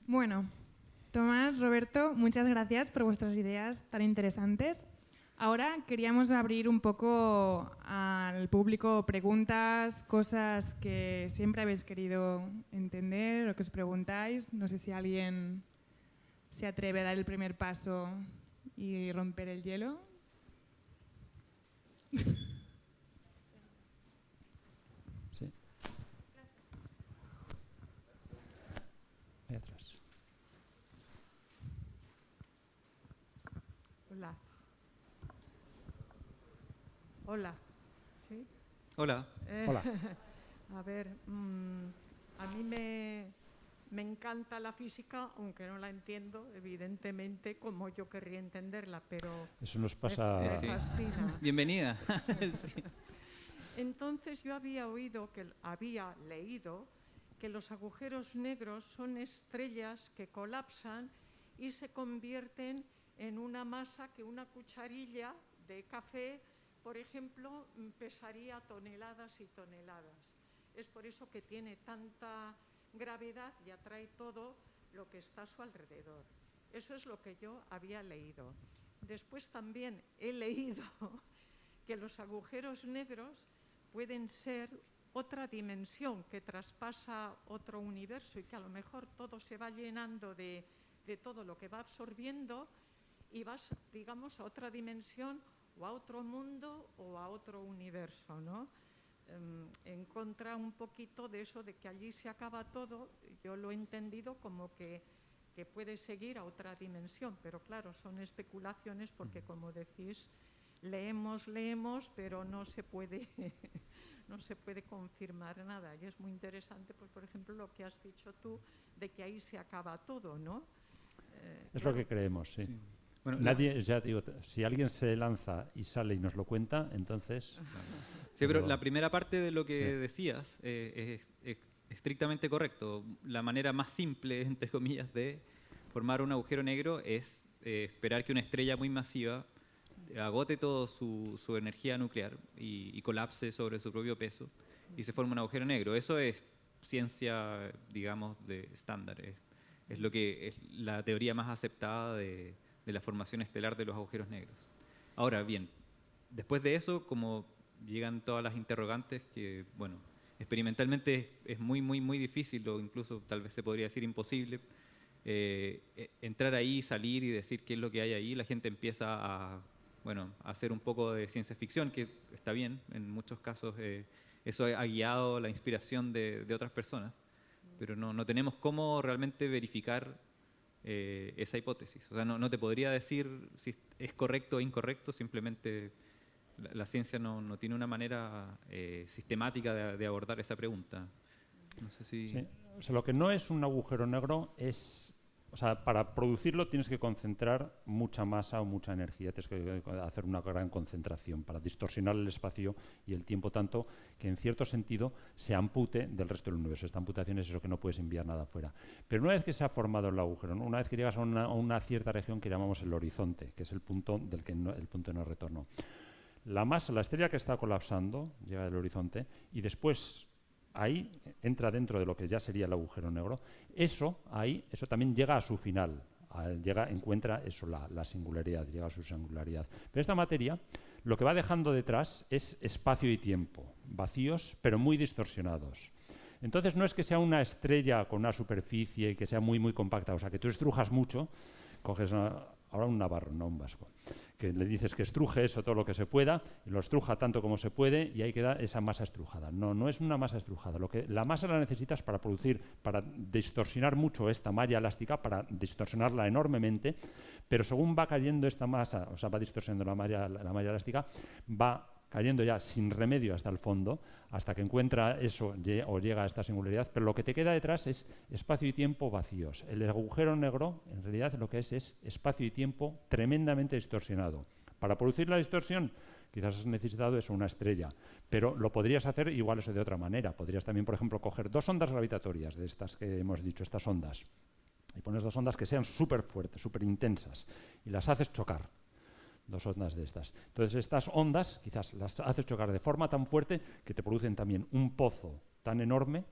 Bueno, Tomás, Roberto, muchas gracias por vuestras ideas tan interesantes. Ahora queríamos abrir un poco al público preguntas, cosas que siempre habéis querido entender o que os preguntáis. No sé si alguien se atreve a dar el primer paso y romper el hielo. Sí. Ahí atrás. Hola. Hola. ¿Sí? Hola. Hola. A ver, a mí me encanta la física, aunque no la entiendo, evidentemente, como yo querría entenderla, pero Eso nos pasa. me Sí. fascina. Bienvenida. Sí. Entonces yo había leído que los agujeros negros son estrellas que colapsan y se convierten en una masa que una cucharilla de café, por ejemplo, pesaría toneladas y toneladas. Es por eso que tiene tanta gravedad y atrae todo lo que está a su alrededor. Eso es lo que yo había leído. Después también he leído que los agujeros negros pueden ser otra dimensión que traspasa otro universo y que a lo mejor todo se va llenando de todo lo que va absorbiendo y vas, digamos, a otra dimensión o a otro mundo o a otro universo, ¿no? En contra un poquito de eso de que allí se acaba todo, yo lo he entendido como que puede seguir a otra dimensión, pero claro, son especulaciones porque, como decís, leemos, pero no se puede confirmar nada. Y es muy interesante, pues, por ejemplo, lo que has dicho tú, de que ahí se acaba todo, ¿no? Es claro. lo que creemos, sí. Sí. Bueno, Nadie, ya digo, si alguien se lanza y sale y nos lo cuenta, entonces... Sí, pero la primera parte de lo que Sí. decías es estrictamente correcto. La manera más simple, entre comillas, de formar un agujero negro es esperar que una estrella muy masiva agote toda su energía nuclear y colapse sobre su propio peso y se forma un agujero negro. Eso es ciencia, digamos, de estándar. Es lo que es la teoría más aceptada de la formación estelar de los agujeros negros. Ahora bien, después de eso, como llegan todas las interrogantes que, bueno, experimentalmente es muy, muy, muy difícil o incluso tal vez se podría decir imposible entrar ahí, salir y decir qué es lo que hay ahí. La gente empieza a hacer un poco de ciencia ficción, que está bien, en muchos casos eso ha guiado la inspiración de otras personas, pero no tenemos cómo realmente verificar esa hipótesis. O sea, no te podría decir si es correcto o incorrecto, simplemente la ciencia no tiene una manera sistemática de abordar esa pregunta. No sé si... Sí. O sea, lo que no es un agujero negro es o sea, para producirlo tienes que concentrar mucha masa o mucha energía, tienes que hacer una gran concentración para distorsionar el espacio y el tiempo tanto que en cierto sentido se ampute del resto del universo. Esta amputación es eso, que no puedes enviar nada afuera. Pero una vez que se ha formado el agujero, ¿no? Una vez que llegas a una cierta región que llamamos el horizonte, que es el punto el punto de no retorno. La masa, la estrella que está colapsando, llega al horizonte y después ahí entra dentro de lo que ya sería el agujero negro. Eso también llega a su final, encuentra eso, la singularidad, llega a su singularidad. Pero esta materia lo que va dejando detrás es espacio y tiempo, vacíos pero muy distorsionados. Entonces no es que sea una estrella con una superficie y que sea muy, muy compacta, o sea, que tú estrujas mucho, coges ahora un navarro, no un vasco, que le dices que estruje eso todo lo que se pueda, y lo estruja tanto como se puede y ahí queda esa masa estrujada. No, no es una masa estrujada. La masa la necesitas para producir, para distorsionar mucho esta malla elástica, para distorsionarla enormemente, pero según va cayendo esta masa, o sea, va distorsionando la malla elástica, va cayendo ya sin remedio hasta el fondo, hasta que encuentra eso o llega a esta singularidad, pero lo que te queda detrás es espacio y tiempo vacíos. El agujero negro, en realidad, lo que es espacio y tiempo tremendamente distorsionado. Para producir la distorsión, quizás has necesitado eso, una estrella, pero lo podrías hacer igual eso de otra manera. Podrías también, por ejemplo, coger 2 ondas gravitatorias de estas que hemos dicho, estas ondas, y pones 2 ondas que sean súper fuertes, súper intensas, y las haces chocar. 2 ondas de estas. Entonces, estas ondas quizás las haces chocar de forma tan fuerte que te producen también un pozo tan enorme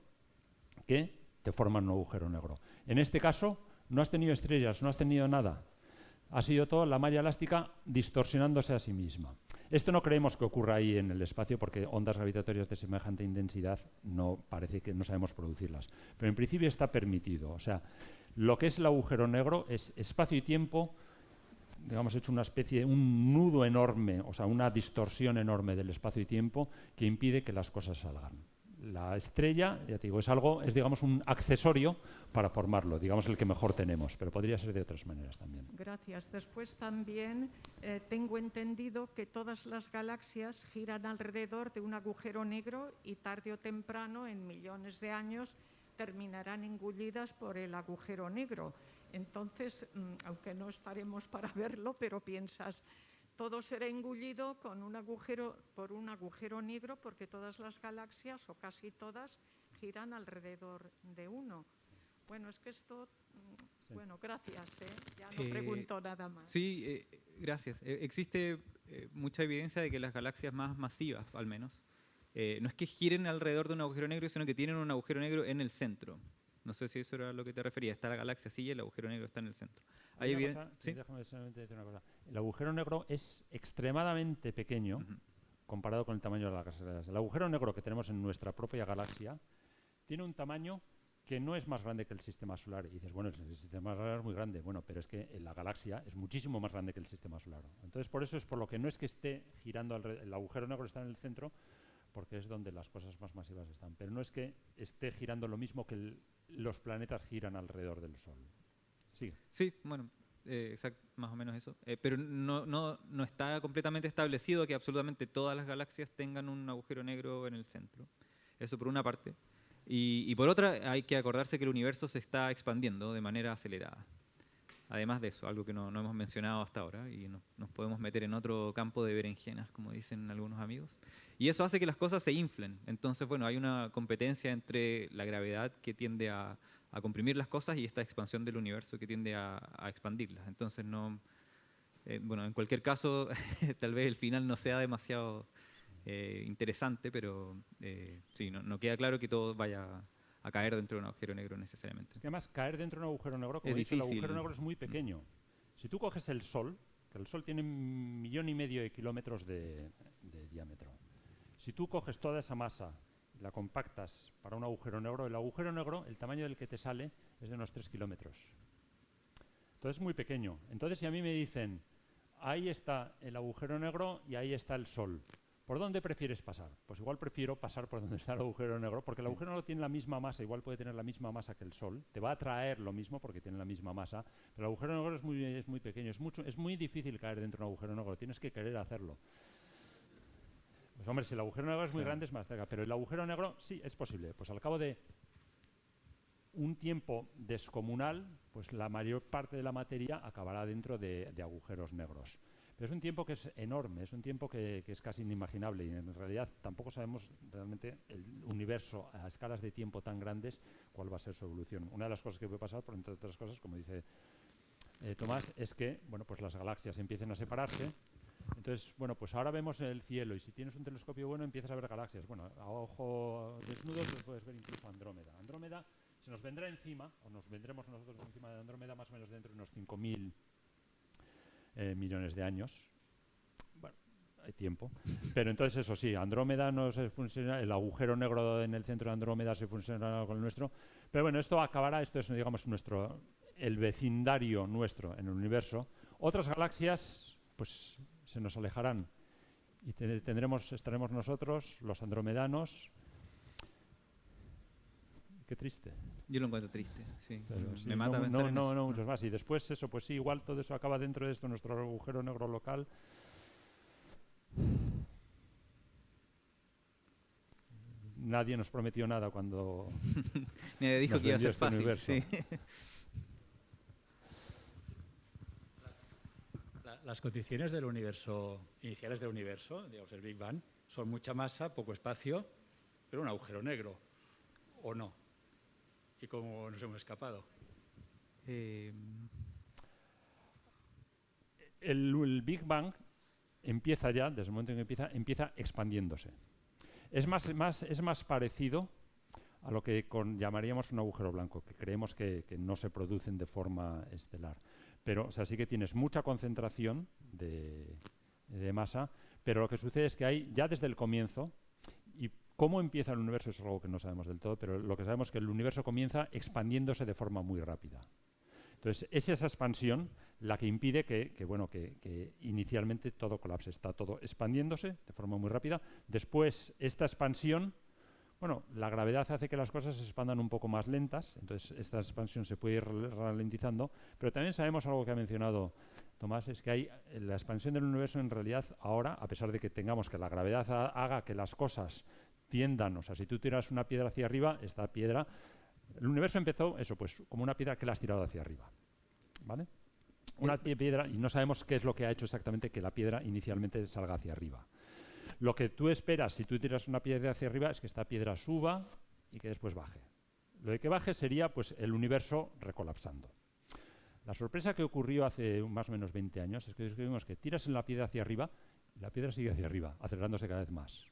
que te forman un agujero negro. En este caso, no has tenido estrellas, no has tenido nada. Ha sido toda la malla elástica distorsionándose a sí misma. Esto no creemos que ocurra ahí en el espacio porque ondas gravitatorias de semejante intensidad parece que no sabemos producirlas. Pero en principio está permitido. O sea, lo que es el agujero negro es espacio y tiempo, digamos, hecho una especie, un nudo enorme, o sea, una distorsión enorme del espacio y tiempo que impide que las cosas salgan. La estrella, ya te digo, es digamos un accesorio para formarlo, digamos el que mejor tenemos, pero podría ser de otras maneras también. Gracias. Después también tengo entendido que todas las galaxias giran alrededor de un agujero negro y tarde o temprano, en millones de años, terminarán engullidas por el agujero negro. Entonces, aunque no estaremos para verlo, pero piensas, todo será engullido por un agujero negro porque todas las galaxias, o casi todas, giran alrededor de uno. Bueno, es que esto... Sí. Bueno, gracias. Ya no pregunto nada más. Sí, gracias. Existe mucha evidencia de que las galaxias más masivas, al menos, no es que giren alrededor de un agujero negro, sino que tienen un agujero negro en el centro. No sé si eso era a lo que te refería. Está la galaxia así y el agujero negro está en el centro. ¿Sí? Déjame solamente decir una cosa. El agujero negro es extremadamente pequeño comparado con el tamaño de las galaxias. El agujero negro que tenemos en nuestra propia galaxia tiene un tamaño que no es más grande que el sistema solar. Y dices, bueno, el sistema solar es muy grande. Bueno, pero es que la galaxia es muchísimo más grande que el sistema solar. Entonces, por eso es por lo que no es que esté girando el agujero negro está en el centro, porque es donde las cosas más masivas están. Pero no es que esté girando lo mismo que los planetas giran alrededor del Sol. Sigue. Sí, bueno, más o menos eso. Pero no está completamente establecido que absolutamente todas las galaxias tengan un agujero negro en el centro. Eso por una parte. Y por otra, hay que acordarse que el universo se está expandiendo de manera acelerada. Además de eso, algo que no hemos mencionado hasta ahora, y nos podemos meter en otro campo de berenjenas, como dicen algunos amigos. Y eso hace que las cosas se inflen. Entonces, bueno, hay una competencia entre la gravedad que tiende a comprimir las cosas y esta expansión del universo que tiende a expandirlas. Entonces, bueno, en cualquier caso, tal vez el final no sea demasiado interesante, pero sí, no queda claro que todo vaya a caer dentro de un agujero negro necesariamente. Es que además, caer dentro de un agujero negro, como es dice, difícil. El agujero negro es muy pequeño. Si tú coges el Sol, que el Sol tiene 1,5 millones de kilómetros de diámetro. Si tú coges toda esa masa y la compactas para un agujero negro, el agujero negro, el tamaño del que te sale, es de unos 3 kilómetros. Entonces es muy pequeño. Entonces, si a mí me dicen, ahí está el agujero negro y ahí está el Sol, ¿por dónde prefieres pasar? Pues igual prefiero pasar por donde está el agujero negro, porque el agujero negro tiene la misma masa, igual puede tener la misma masa que el Sol, te va a atraer lo mismo porque tiene la misma masa, pero el agujero negro es muy pequeño, es muy difícil caer dentro de un agujero negro, tienes que querer hacerlo. Pues hombre, si el agujero negro es muy grande es más cerca, pero el agujero negro sí es posible. Pues al cabo de un tiempo descomunal, pues la mayor parte de la materia acabará dentro de agujeros negros. Pero es un tiempo que es enorme, es un tiempo que es casi inimaginable y en realidad tampoco sabemos realmente el universo a escalas de tiempo tan grandes cuál va a ser su evolución. Una de las cosas que puede pasar, por entre otras cosas, como dice Tomás, es que bueno, pues las galaxias empiecen a separarse. Entonces, bueno, pues ahora vemos el cielo y si tienes un telescopio bueno empiezas a ver galaxias. Bueno, a ojo desnudo puedes ver incluso Andrómeda. Andrómeda se nos vendrá encima, o nos vendremos nosotros encima de Andrómeda más o menos dentro de unos 5.000 millones de años. Bueno, hay tiempo. Pero entonces eso sí, Andrómeda no se funciona, el agujero negro en el centro de Andrómeda se funciona con el nuestro. Pero bueno, esto acabará, esto es digamos el vecindario nuestro en el universo. Otras galaxias pues se nos alejarán y estaremos nosotros, los andromedanos. Qué triste. Yo lo encuentro triste, sí. Pero sí, Me mata pensar en eso. No, muchos más. Y después eso, pues sí, igual todo eso acaba dentro de esto, nuestro agujero negro local. Nadie nos prometió nada cuando Nadie dijo nos que iba a vendió ser fácil. universo. Sí. Las condiciones del universo, iniciales del universo, digamos el Big Bang, son mucha masa, poco espacio, pero un agujero negro, ¿o no? ¿Y cómo nos hemos escapado? El Big Bang empieza ya, desde el momento en que empieza expandiéndose. Es más parecido a lo que llamaríamos un agujero blanco, que creemos que no se producen de forma estelar. Pero, o sea, sí que tienes mucha concentración de masa, pero lo que sucede es que hay, ya desde el comienzo, y cómo empieza el universo es algo que no sabemos del todo, pero lo que sabemos es que el universo comienza expandiéndose de forma muy rápida. Entonces, es esa expansión la que impide que inicialmente todo colapse. Está todo expandiéndose de forma muy rápida. Después, esta expansión, bueno, la gravedad hace que las cosas se expandan un poco más lentas, entonces esta expansión se puede ir ralentizando, pero también sabemos algo que ha mencionado Tomás, es que hay la expansión del universo en realidad ahora, a pesar de que tengamos que la gravedad haga que las cosas tiendan, o sea, si tú tiras una piedra hacia arriba, esta piedra, el universo empezó eso, pues como una piedra que la has tirado hacia arriba, ¿vale? Una piedra, y no sabemos qué es lo que ha hecho exactamente que la piedra inicialmente salga hacia arriba. Lo que tú esperas si tú tiras una piedra hacia arriba es que esta piedra suba y que después baje. Lo de que baje sería pues el universo recolapsando. La sorpresa que ocurrió hace más o menos 20 años es que descubrimos que tiras en la piedra hacia arriba y la piedra sigue hacia arriba, acelerándose cada vez más.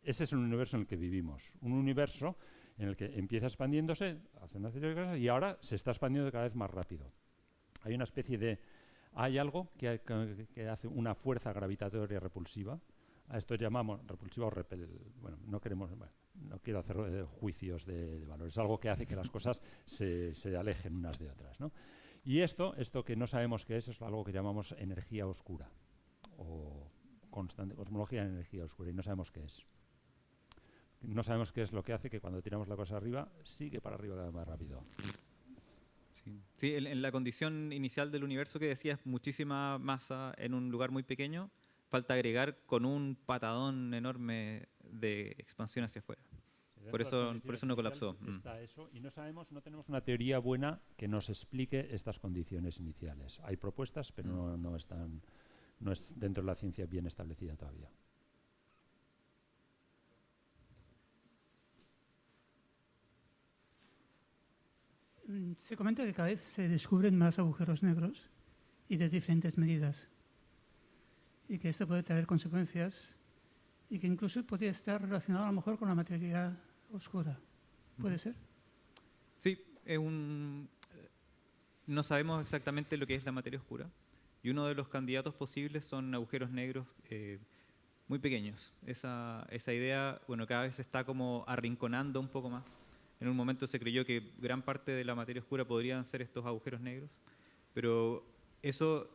Ese es el universo en el que vivimos. Un universo en el que empieza expandiéndose, hace una serie de cosas y ahora se está expandiendo cada vez más rápido. Hay una especie de... Hay algo que hace una fuerza gravitatoria repulsiva. A esto llamamos repulsiva o bueno, no quiero hacer juicios de valor. Es algo que hace que las cosas se alejen unas de otras, ¿no? Y esto que no sabemos qué es algo que llamamos energía oscura o cosmología de energía oscura y no sabemos qué es. No sabemos qué es lo que hace que cuando tiramos la cosa arriba sigue para arriba cada vez más rápido. Sí, en la condición inicial del universo que decías, muchísima masa en un lugar muy pequeño, falta agregar con un patadón enorme de expansión hacia afuera. Por eso no colapsó. Está eso, y no tenemos una teoría buena que nos explique estas condiciones iniciales. Hay propuestas, pero no es dentro de la ciencia bien establecida todavía. Se comenta que cada vez se descubren más agujeros negros y de diferentes medidas y que esto puede traer consecuencias y que incluso podría estar relacionado a lo mejor con la materia oscura. ¿Puede ser? Sí, no sabemos exactamente lo que es la materia oscura y uno de los candidatos posibles son agujeros negros muy pequeños. Esa idea, bueno, cada vez se está como arrinconando un poco más. En un momento se creyó que gran parte de la materia oscura podrían ser estos agujeros negros, pero eso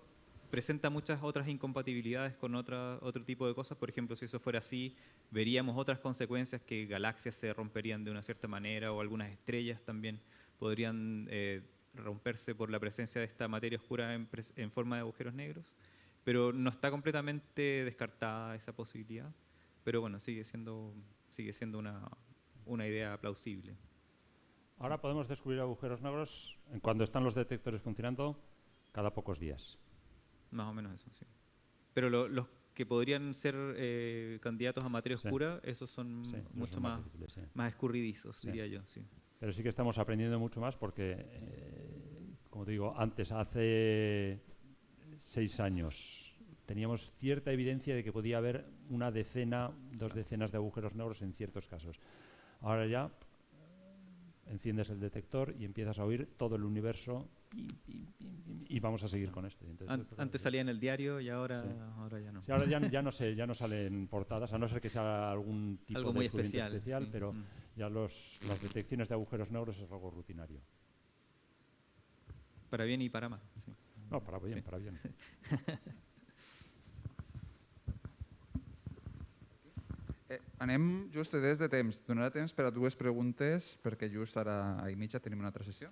presenta muchas otras incompatibilidades con otro tipo de cosas. Por ejemplo, si eso fuera así, veríamos otras consecuencias, que galaxias se romperían de una cierta manera o algunas estrellas también podrían romperse por la presencia de esta materia oscura en forma de agujeros negros. Pero no está completamente descartada esa posibilidad, pero bueno, sigue siendo una idea plausible. Ahora podemos descubrir agujeros negros cuando están los detectores funcionando cada pocos días. Más o menos eso, sí. Pero los que podrían ser candidatos a materia Sí. oscura, esos son Sí, mucho son más, difíciles, sí. más escurridizos, Sí. diría yo. Sí. Pero sí que estamos aprendiendo mucho más porque, como te digo, antes, hace 6 años, teníamos cierta evidencia de que podía haber una decena, 2 decenas de agujeros negros en ciertos casos. Ahora ya enciendes el detector y empiezas a oír todo el universo y vamos a seguir con esto. Entonces, Antes salía en el diario y ahora, Sí. ahora ya no. sí, ahora ya no salen portadas, a no ser que sea algún tipo Algo de muy descubrimiento especial, sí. pero Mm. ya las detecciones de agujeros negros es algo rutinario. Para bien y para mal. Sí. No, para bien, Sí. para bien. Anem just des de temps. Donarà temps per a 2 preguntes, perquè just ara a mitja tenim una altra sessió.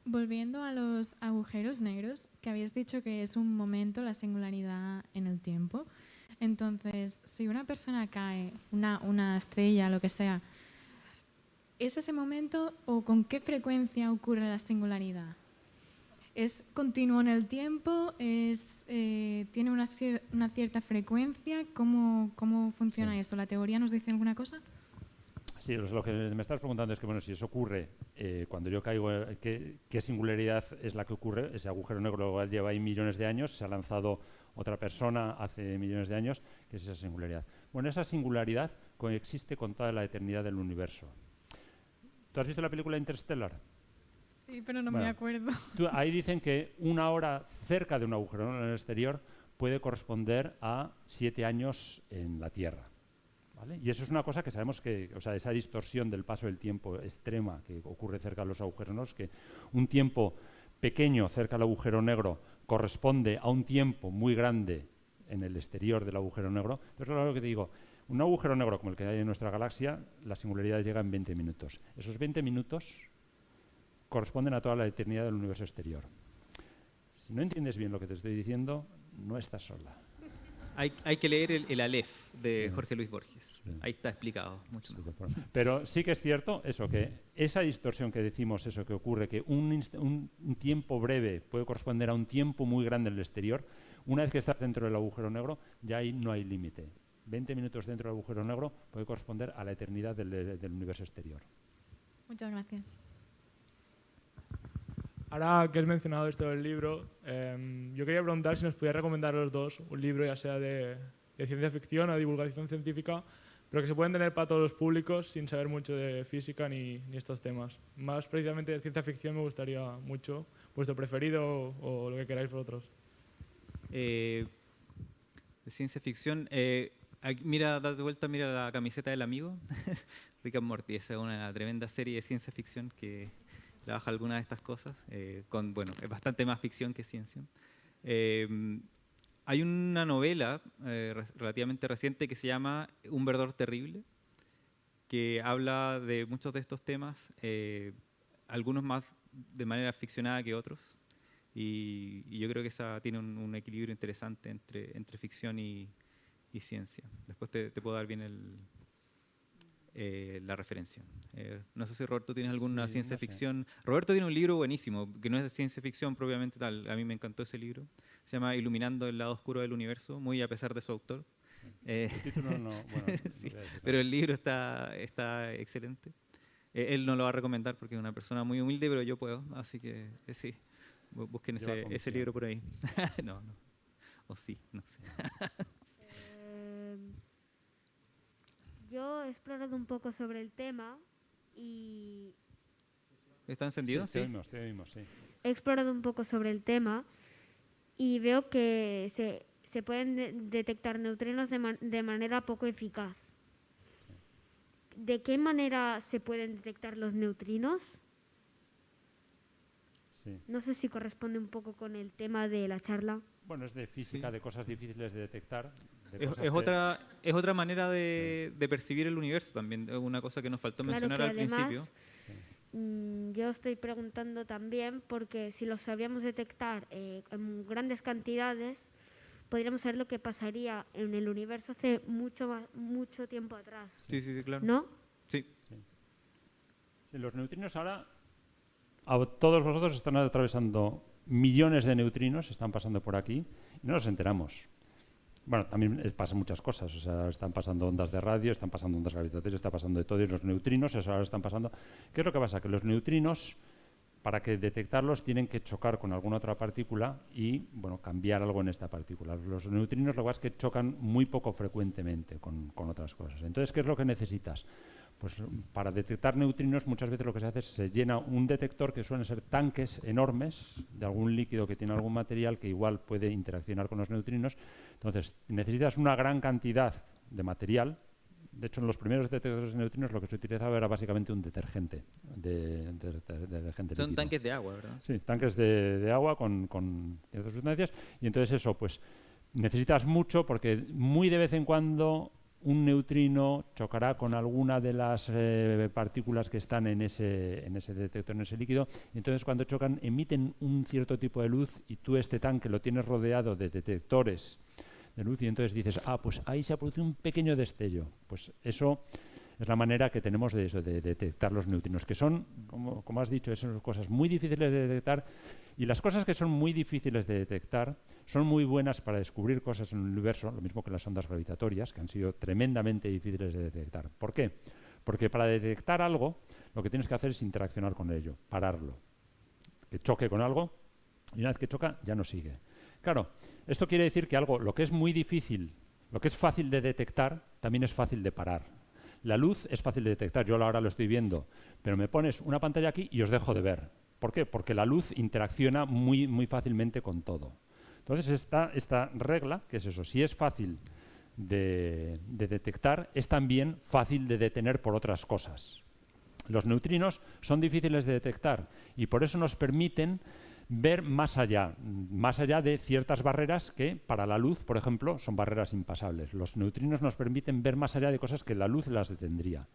Volviendo a los agujeros negros, que habéis dicho que es un momento, la singularidad en el tiempo. Entonces, si una persona cae, una estrella, lo que sea, ¿es ese momento o con qué frecuencia ocurre la singularidad? ¿Es continuo en el tiempo? ¿Tiene una cierta frecuencia? ¿Cómo funciona Sí. eso? ¿La teoría nos dice alguna cosa? Sí, lo que me estás preguntando es que, bueno, si eso ocurre cuando yo caigo, ¿qué singularidad es la que ocurre? Ese agujero negro lleva ahí millones de años, se ha lanzado otra persona hace millones de años, ¿qué es esa singularidad? Bueno, esa singularidad coexiste con toda la eternidad del universo. ¿Tú has visto la película Interstellar? Sí, pero no Bueno, me acuerdo. Ahí dicen que 1 hora cerca de un agujero negro en el exterior puede corresponder a 7 años en la Tierra. ¿Vale? Y eso es una cosa que sabemos que, o sea, esa distorsión del paso del tiempo extrema que ocurre cerca de los agujeros negros, que un tiempo pequeño cerca del agujero negro corresponde a un tiempo muy grande en el exterior del agujero negro. Entonces, lo que te digo, un agujero negro como el que hay en nuestra galaxia, la singularidad llega en 20 minutos. Esos 20 minutos corresponden a toda la eternidad del universo exterior. Si no entiendes bien lo que te estoy diciendo, no estás sola. Hay que leer el Aleph de Sí. Jorge Luis Borges. Sí. Ahí está explicado mucho mejor. Pero sí que es cierto eso, que esa distorsión que decimos, eso que ocurre, que un tiempo breve puede corresponder a un tiempo muy grande en el exterior, una vez que estás dentro del agujero negro, ya ahí no hay límite. 20 minutos dentro del agujero negro puede corresponder a la eternidad del universo exterior. Muchas gracias. Ahora que has mencionado esto del libro, yo quería preguntar si nos podías recomendar los dos un libro, ya sea de ciencia ficción o divulgación científica, pero que se pueden tener para todos los públicos sin saber mucho de física ni estos temas. Más precisamente de ciencia ficción me gustaría mucho, vuestro preferido o lo que queráis vosotros. De ciencia ficción, mira, date vuelta, mira la camiseta del amigo, Rick and Morty. Esa es una tremenda serie de ciencia ficción que trabaja algunas de estas cosas, bueno, es bastante más ficción que ciencia. Hay una novela relativamente reciente que se llama Un verdor terrible, que habla de muchos de estos temas, algunos más de manera ficcionada que otros, y yo creo que esa tiene un equilibrio interesante entre ficción y ciencia. Después te puedo dar bien la referencia. No sé si Roberto tienes alguna Sí, ciencia no sé. ficción. Roberto tiene un libro buenísimo, que no es de ciencia ficción propiamente tal. A mí me encantó ese libro. Se llama Iluminando el lado oscuro del universo, muy a pesar de su autor. El título no, bueno, no Sí, voy a decir pero nada. el libro está excelente. Él no lo va a recomendar porque es una persona muy humilde, pero yo puedo. Así que sí, busquen Lleva ese comisión. libro por ahí. No. O sí, no sé. Yo he explorado un poco sobre el tema y ¿Está encendido? Sí, Sí. te oímos, sí. he explorado un poco sobre el tema y veo que se pueden detectar neutrinos de manera poco eficaz. ¿De qué manera se pueden detectar los neutrinos? Sí. No sé si corresponde un poco con el tema de la charla. Bueno, es de física, Sí. de cosas difíciles de detectar. de Es, cosas es que- otra manera de percibir el universo también. Es una cosa que nos faltó Claro mencionar que al además, principio. yo estoy preguntando también porque si los sabíamos detectar en grandes cantidades, podríamos saber lo que pasaría en el universo hace mucho tiempo atrás, Sí, claro. ¿no? Sí. Los neutrinos ahora, todos vosotros están atravesando millones de neutrinos, están pasando por aquí y no nos enteramos. Bueno, también pasan muchas cosas, o sea, están pasando ondas de radio, están pasando ondas gravitatorias, está pasando de todo, y los neutrinos, eso ahora están pasando. ¿Qué es lo que pasa? Que los neutrinos, para que detectarlos, tienen que chocar con alguna otra partícula y, bueno, cambiar algo en esta partícula. Los neutrinos, lo que pasa es que chocan muy poco frecuentemente con otras cosas. Entonces, ¿qué es lo que necesitas? Pues para detectar neutrinos muchas veces lo que se hace es se llena un detector, que suelen ser tanques enormes de algún líquido que tiene algún material que igual puede interaccionar con los neutrinos. Entonces necesitas una gran cantidad de material. De hecho, en los primeros detectores de neutrinos lo que se utilizaba era básicamente un detergente. Detergente Son líquido. tanques de agua, ¿verdad? Sí, tanques de agua con ciertas sustancias. Y entonces eso, pues necesitas mucho, porque muy de vez en cuando un neutrino chocará con alguna de las partículas que están en ese detector, en ese líquido, y entonces cuando chocan emiten un cierto tipo de luz y tú este tanque lo tienes rodeado de detectores de luz y entonces dices, pues ahí se ha producido un pequeño destello. Pues eso es la manera que tenemos de detectar los neutrinos, que son, como has dicho, son cosas muy difíciles de detectar, y las cosas que son muy difíciles de detectar son muy buenas para descubrir cosas en el universo, lo mismo que las ondas gravitatorias, que han sido tremendamente difíciles de detectar. ¿Por qué? Porque para detectar algo, lo que tienes que hacer es interaccionar con ello, pararlo, que choque con algo, y una vez que choca, ya no sigue. Claro, esto quiere decir que algo, lo que es muy difícil, lo que es fácil de detectar, también es fácil de parar. La luz es fácil de detectar, yo ahora lo estoy viendo, pero me pones una pantalla aquí y os dejo de ver. ¿Por qué? Porque la luz interacciona muy, muy fácilmente con todo. Entonces esta regla, que es eso, si es fácil de detectar, es también fácil de detener por otras cosas. Los neutrinos son difíciles de detectar y por eso nos permiten ver más allá de ciertas barreras que para la luz, por ejemplo, son barreras impasables. Los neutrinos nos permiten ver más allá de cosas que la luz las detendría.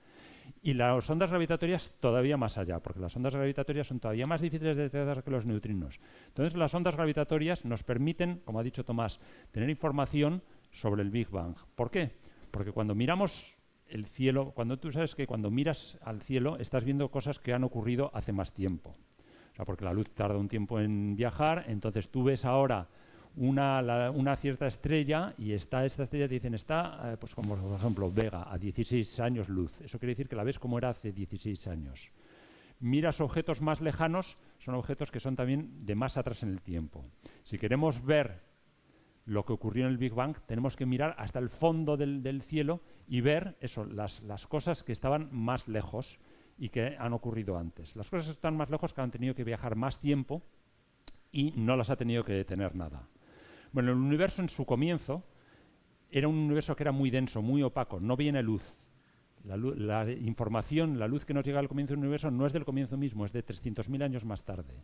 Y las ondas gravitatorias todavía más allá, porque las ondas gravitatorias son todavía más difíciles de detectar que los neutrinos. Entonces las ondas gravitatorias nos permiten, como ha dicho Tomás, tener información sobre el Big Bang. ¿Por qué? Porque cuando miramos el cielo, cuando tú sabes que cuando miras al cielo estás viendo cosas que han ocurrido hace más tiempo. O sea, porque la luz tarda un tiempo en viajar, entonces tú ves ahora una cierta estrella y esta estrella te dicen pues como por ejemplo Vega a 16 años luz. Eso quiere decir que la ves como era hace 16 años. Miras objetos más lejanos, son objetos que son también de más atrás en el tiempo. Si queremos ver lo que ocurrió en el Big Bang, tenemos que mirar hasta el fondo del cielo y ver eso, las cosas que estaban más lejos y que han ocurrido antes. Las cosas están más lejos, que han tenido que viajar más tiempo y no las ha tenido que detener nada. Bueno, el universo en su comienzo era un universo que era muy denso, muy opaco, no viene luz. La información, la luz que nos llega al comienzo del universo no es del comienzo mismo, es de 300.000 años más tarde.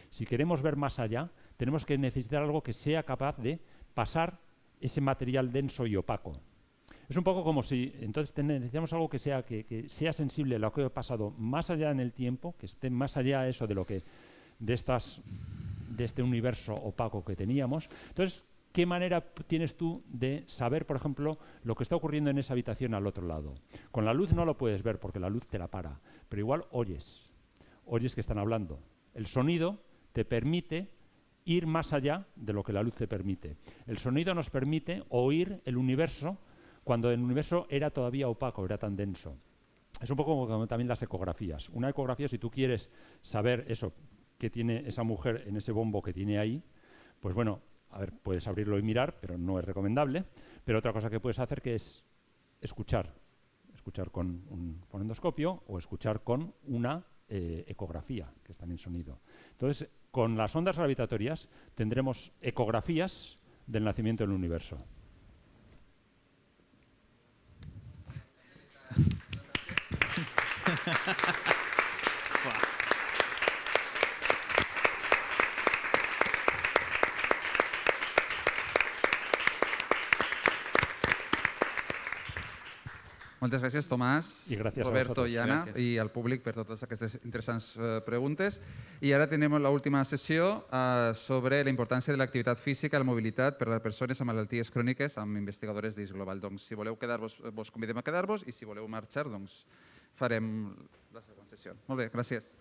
Si queremos ver más allá, tenemos que necesitar algo que sea capaz de pasar ese material denso y opaco. Es un poco como si, entonces necesitamos algo que sea sensible a lo que ha pasado más allá en el tiempo, que esté más allá eso de este universo opaco que teníamos. Entonces, ¿qué manera tienes tú de saber, por ejemplo, lo que está ocurriendo en esa habitación al otro lado? Con la luz no lo puedes ver porque la luz te la para, pero igual oyes que están hablando. El sonido te permite ir más allá de lo que la luz te permite. El sonido nos permite oír el universo cuando el universo era todavía opaco, era tan denso. Es un poco como también las ecografías. Una ecografía, si tú quieres saber eso que tiene esa mujer en ese bombo que tiene ahí, pues bueno, a ver, puedes abrirlo y mirar, pero no es recomendable. Pero otra cosa que puedes hacer que es escuchar con un fonendoscopio o escuchar con una ecografía, que están en sonido. Entonces, con las ondas gravitatorias tendremos ecografías del nacimiento del universo. Moltes gràcies, Tomàs, I gràcies a Roberto vosaltres. i Anna, Gràcies. i al públic per totes aquestes interessants preguntes. I ara tenim l'última sessió sobre la importància de l'activitat física i la mobilitat per a les persones amb malalties cròniques amb investigadores d'IS Global. Doncs, si voleu quedar-vos, vos convidem a quedar-vos, i si voleu marxar, doncs farem la següent. sessió. Molt bé, gràcies.